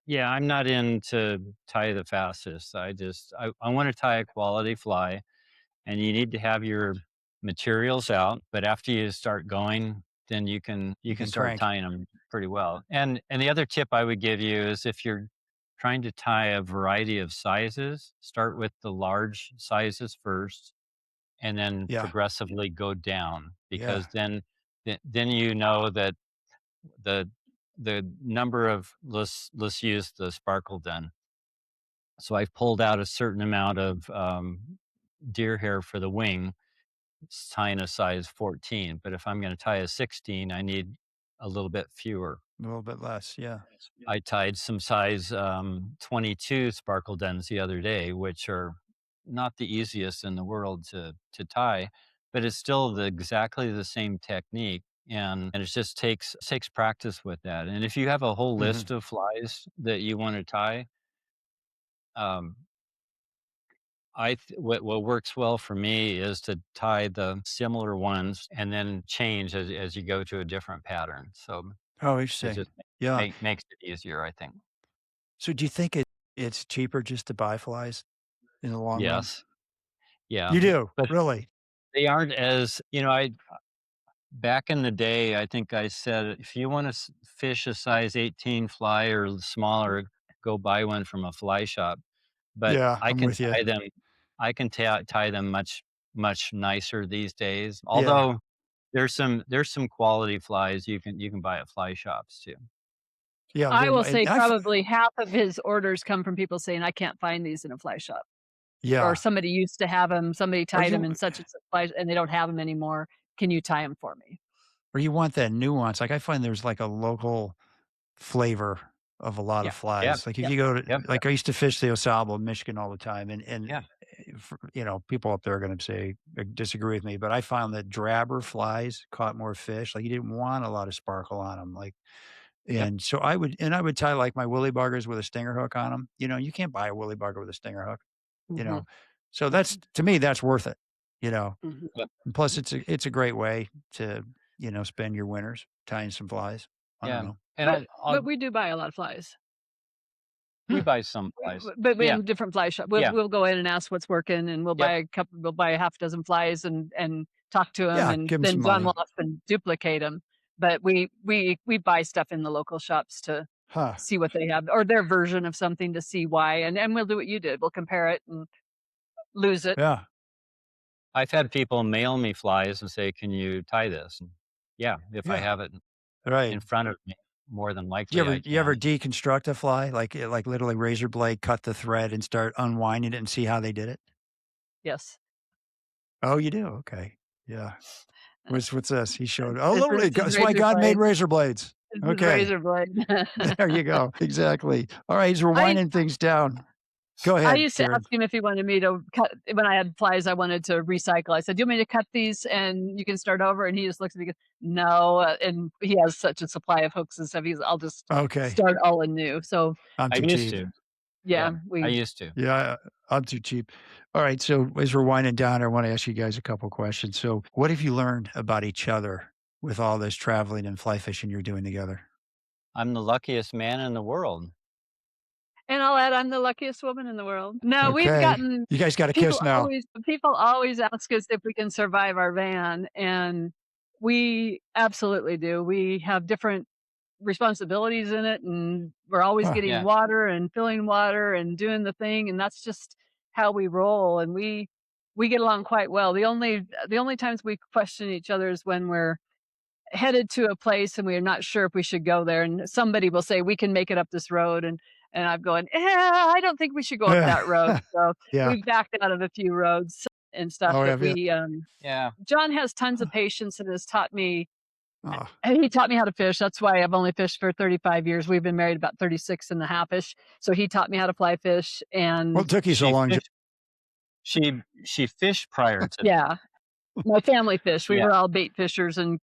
Yeah, I'm not into tie the fastest. I want to tie a quality fly, and you need to have your materials out. But after you start going, then you You can can start crank. tying them pretty well. And the other tip I would give you is if you're trying to tie a variety of sizes, start with the large sizes first, and then Yeah. progressively go down Yeah. because then you know that the the number of let's use the sparkle den. So I've pulled out a certain amount of deer hair for the wing, tying a size 14. But if I'm going to tie a 16, I need a little bit fewer. A little bit less, yeah. I tied some size 22 sparkle dens the other day, which are not the easiest in the world to tie, but it's still exactly the same technique. And it just takes practice with that. And if you have a whole Mhm. list of flies that you want to tie, um, what works well for me is to tie the similar ones and then change as you go to a different pattern. So Oh, it interesting. just Yeah. makes it easier, I think. So do you think it's cheaper just to buy flies in the long run? Yes. Yeah. You do? But Really? they aren't as I back in the day, I think I said, "If you wanna fish a size 18 fly or smaller, go buy one from a fly shop." But Yeah, I'm with you. I can tie them much nicer these days, Yeah. although there's some quality flies you can buy at fly shops too. Yeah, I they're will my and say I probably half of his orders come from people saying, "I can't find these in a fly shop," or yeah. somebody used to have them. Somebody Or tied them you in such and such flies and they don't have them anymore. Can you tie them for me? or you want that nuance, like, I find there's, like, a local flavor of a lot of Yeah. Yeah. flies. Like, if Yep. you go to Yep. like, I used to fish the Osable in Michigan all the time, and, Yeah. people up there are gonna say disagree with me, but I found that drabber flies caught more fish, like, you didn't want a lot of sparkle on them, like Yep. and so I would tie, like, my woolly buggers with a stinger hook on them. You can't buy a woolly bugger with a stinger hook. you Mhm. know. So that's, to me, that's worth it, you know. Mhm. But And plus it's a great way to, spend your winters tying some flies. I don't yeah, know. and But we do buy a lot of flies. we buy some We flies. but we Yeah, in different fly shop. We'll yeah, we'll go in and ask what's working, and yep. we'll buy a half dozen flies and talk to them, Yeah, and give them then some John will money. often duplicate them. But we buy stuff in the local shops to Huh. see what they have or their version of something to see why, and we'll do what you did. We'll compare it and lose it. Yeah. I've had people mail me flies and say, "Can you tie this?" And yeah, if I Yeah. have it Right. in front of me, more than Do you likely ever I you ever can. deconstruct a fly? Like literally razor blade, cut the thread and start unwinding it and see how they did it? Yes. Oh, you do? Okay. Yeah. Uh, What's this? He showed, this is that's why razor God made blade. razor blades. This is Okay. razor blade. There you go. Exactly. All right, as we're I winding things down. Go I ahead, used to Karen. ask him if he wanted me to cut when I had flies I wanted to recycle. I said, "Do you want me to cut these and you can start over?" And he just looks at me and goes, "No." And he has such a supply of hooks and stuff. I'll just Okay. start all anew. So I'm I too used cheap. to. Yeah, yeah, I we used to. Yeah, I'm too cheap. All right, so as we're winding down, I want to ask you guys a couple questions. So, what have you learned about each other with all this traveling and fly fishing you're doing together? I'm the luckiest man in the world. and I'll add I'm the luckiest woman in the world. No, we've Okay. gotten You guys got a kiss now. people always ask us if we can survive our van, and we absolutely do. We have different responsibilities in it, and we're always Huh. getting Yeah, water and filling water and doing the thing, and that's just how we roll, and we get along quite well. The only times we question each other is when we're headed to a place and we're not sure if we should go there, and somebody will say we can make it up this road, and I'm going, I don't think we should go up that road. So Yeah. we've backed out of a few roads and stuff Oh, that have you? yeah. John has tons Huh. of patience and has taught me Oh, and he taught me how to fish. That's why I've only fished for 35 years. We've been married about 36 and a half-ish. So he taught me how to fly fish, what and took you so She long? fished. She fished prior to that. yeah, my family fished. We Yeah, were all bait fishers and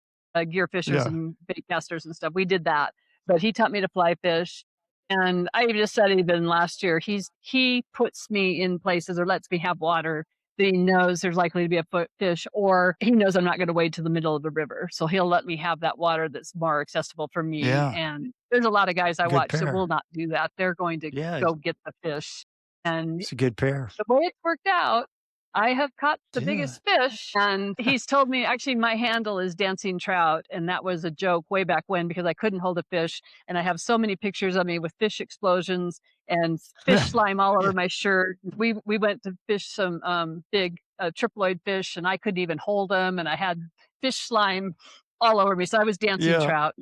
gear fishers Yeah. and bait casters and stuff. We did that, but he taught me to fly fish. And I just said even last year, he puts me in places or lets me have water that he knows there's likely to be a fish, or he knows I'm not going to wade to the middle of the river. So he'll let me have that water that's more accessible for me. Yeah. And there's a lot of guys I Good watch that will pair. not do that. They're going to Yeah, go get the fish. And it's a good pair. the way it's worked out, I have caught the Yeah. biggest fish, and he's told me actually my handle is dancing trout, and that was a joke way back when because I couldn't hold a fish, and I have so many pictures of me with fish explosions and fish slime all over Yeah. my shirt. We went to fish some big triploid fish, and I couldn't even hold them, and I had fish slime all over me, so I was dancing Yeah. trout.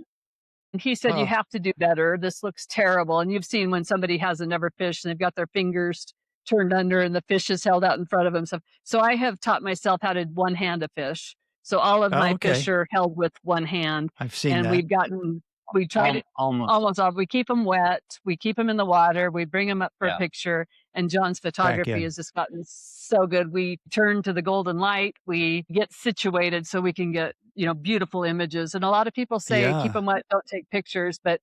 And he said, "You Huh. have to do better. This looks terrible." And you've seen when somebody hasn't never fished and they've got their fingers turned under and the fish is held out in front of them. So I have taught myself how to one hand a fish. So all of Oh, my fish okay. are held with one hand, I've seen and that. we try to almost. almost all, we keep them wet, we keep them in the water, we bring them up for a Yeah, picture. And John's Back photography in. has just gotten so good. We turn to the golden light, we get situated so we can get, beautiful images. And a lot of people say, keep Yeah. them wet, don't take pictures, but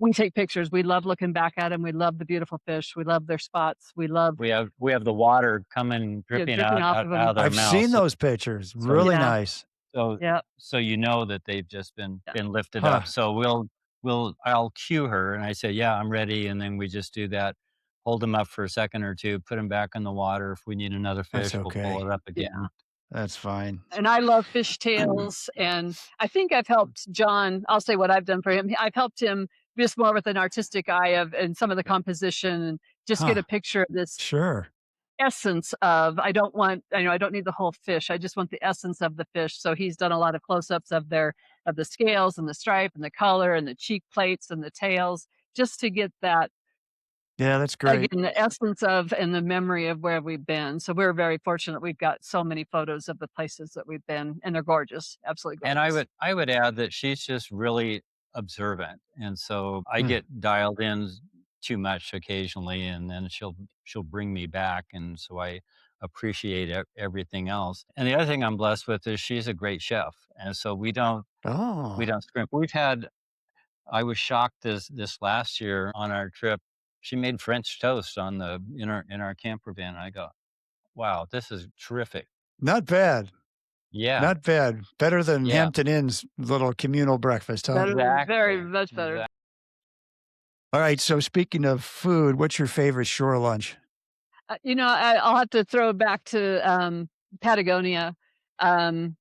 we take pictures. We love looking back at them. We love the beautiful fish. We love their spots. We love, we have the water coming dripping dripping out off out, of out them. of their I've mouths. seen So those pictures. so Really Yeah, nice. so yeah, so you know that they've just been yeah. been lifted Huh. up. So I'll cue her and I say, "Yeah, I'm ready," and then we just do that. Hold them up for a second or two, put them back in the water. If we need another That's fish, we'll pull okay. it up Yeah. again. That's fine. And I love fish tails. And I think I've helped John. I'll say what I've done for him. I've helped him just more with an artistic eye of and some of the composition and just get Huh. a picture of this Sure. essence of I don't need the whole fish. I just want the essence of the fish. So he's done a lot of close-ups of the scales and the stripe and the color and the cheek plates and the tails just to get that Yeah, that's great. again, the essence of and the memory of where we've been. So we're very fortunate. We've got so many photos of the places that we've been, and they're gorgeous, absolutely And I gorgeous. would I would add that she's just really observant, and so I Hmm. get dialed in too much occasionally, and then she'll bring me back, and so I appreciate everything else. And the other thing I'm blessed with is she's a great chef, and so we Oh. don't scrimp. We've had I was shocked this last year on our trip. She made French toast on the in our camper van. I go, wow, this is terrific. Not bad. Yeah. Not bad. Better than Yeah. Hampton Inn's little communal breakfast, huh? Better, very Exactly. much better. Exactly. All right. So speaking of food, what's your favorite shore lunch? I'll have to throw back to Patagonia. Um,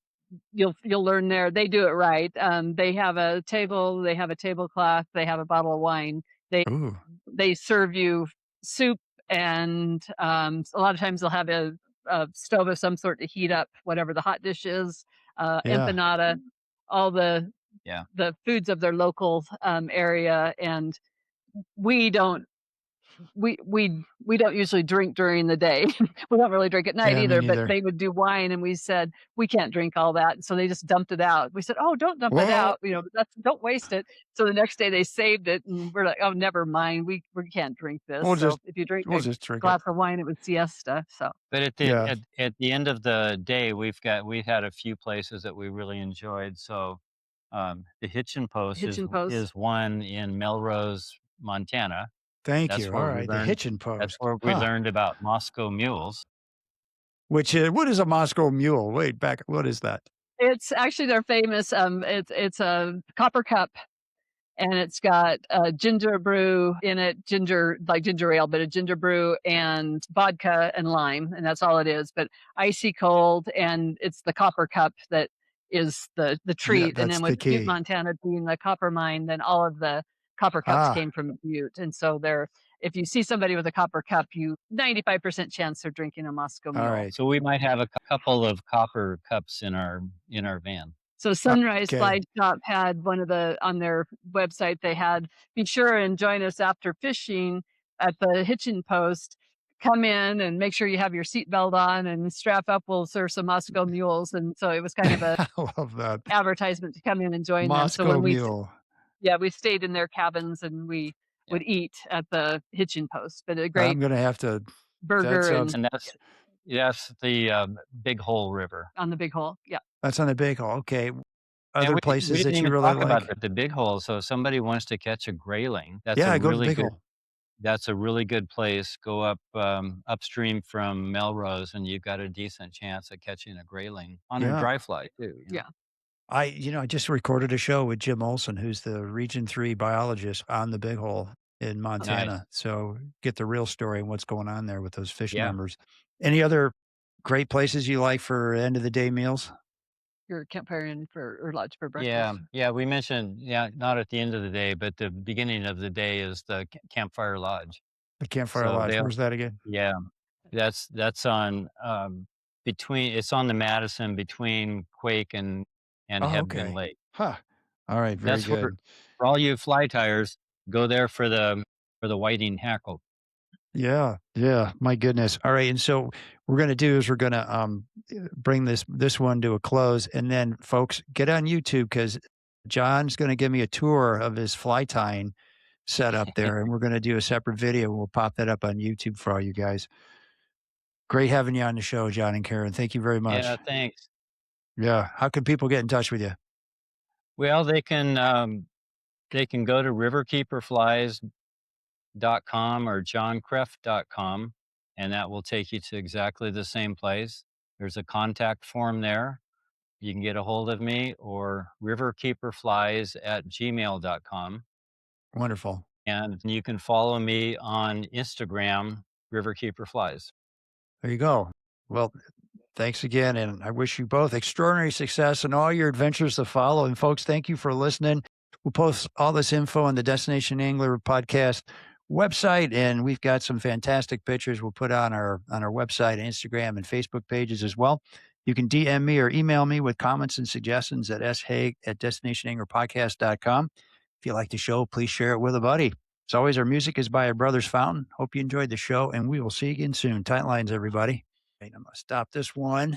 you'll learn there. They do it right. They have a table. They have a tablecloth. They have a bottle of wine. They Ooh, they serve you soup, and a lot of times they'll have a stove of some sort to heat up whatever the hot dish is. yeah. Empanada, all Yeah. the foods of their local area, and we don't we don't usually drink during the day. We don't really drink at night Yeah, me either, but neither. they would do wine, and we said, "We can't drink all that." So they just dumped it out. We said, "Oh, don't dump it Well, out, don't waste it." So the next day they saved it, and we're like, "Oh, never mind. We can't drink this." we'll So just if you drink we'll a just drink it. glass of wine, it was siesta. So But Yeah. at the end of the day, we had a few places that we really enjoyed. So the Hitchin Post Hitchin Post. is one in Melrose, Montana. Thank That's you. All where we right. The learned Hitchin that's Post. where we Huh. learned about Moscow mules. Which is, what is a Moscow mule? Wait, back. What is that? It's actually their famous. It's a copper cup, and it's got ginger brew in it, like ginger ale, but a ginger brew and vodka and lime, and that's all it is. But icy cold, and it's the copper cup that is the Yeah, treat. And that's then the with Butte, key. Montana being the copper mine, then all of the copper cups Ah, came from Butte, and so if you see somebody with a copper cup, you 95% chance they're drinking a Moscow all Mule. right. So we might have a couple of copper cups in our van. So Sunrise Okay. Fly Shop had one of on their website, they had, "Be sure and join us after fishing at the Hitchin Post. Come in and make sure you have your seatbelt on and strap up. We'll serve some Moscow mules." And so it was kind of a I love that. advertisement to come in and join them. So Moscow mule. we stayed in their cabins, and we Yeah. would eat at the Hitchin Post, but a I'm great going to have to, that burger sounds, and And that's the Big Hole River. on the Big Hole. Yeah. that's on the big hole. Okay. And Other we places didn't that you even really talk about like? the Big Hole. So if somebody wants to catch a grayling, Yeah, I go to the big hole. that's a really good place. Go up upstream from Melrose, and you've got a decent chance of catching a grayling on a Yeah. dry fly too. Yeah. I just recorded a show with Jim Olson, who's the Region 3 biologist on the Big Hole in Montana. So get the real story and what's going on there with those fish Yeah. numbers. Any other great places you like for end of the day meals? Your campfire or lodge for breakfast. Yeah. We mentioned not at the end of the day, but the beginning of the day is the campfire lodge. The Campfire So Lodge. Where's that again? yeah, that's on it's on the Madison between Quake and Oh, Hebden okay. Lake. Huh. All right. Very That's good. for all you fly tires, go there for the whiting hackle. Yeah. Yeah. My goodness. All right. And so we're going to do is we're going to bring this one to a close. And then folks, get on YouTube because John's going to give me a tour of his fly tying setup there. And we're going to do a separate video. We'll pop that up on YouTube for all you guys. Great having you on the show, John and Karen. Thank you very much. Yeah, thanks. Yeah. How can people get in touch with you? Well, they can go to riverkeeperflies.com or johnkreft.com, and that will take you to exactly the same place. There's a contact form there. You can get a hold of me, or riverkeeperflies@gmail.com. Wonderful. And you can follow me on Instagram, Riverkeeper Flies. There you go. Well, thanks again. And I wish you both extraordinary success in all your adventures to follow. And folks, thank you for listening. We'll post all this info on the Destination Angler podcast website. And we've got some fantastic pictures we'll put on our website, Instagram, and Facebook pages as well. You can DM me or email me with comments and suggestions at shaig@destinationanglerpodcast.com. If you like the show, please share it with a buddy. As always, our music is by our Brothers Fountain. Hope you enjoyed the show, and we will see you again soon. Tight lines, everybody. Okay, I'm going to stop this one.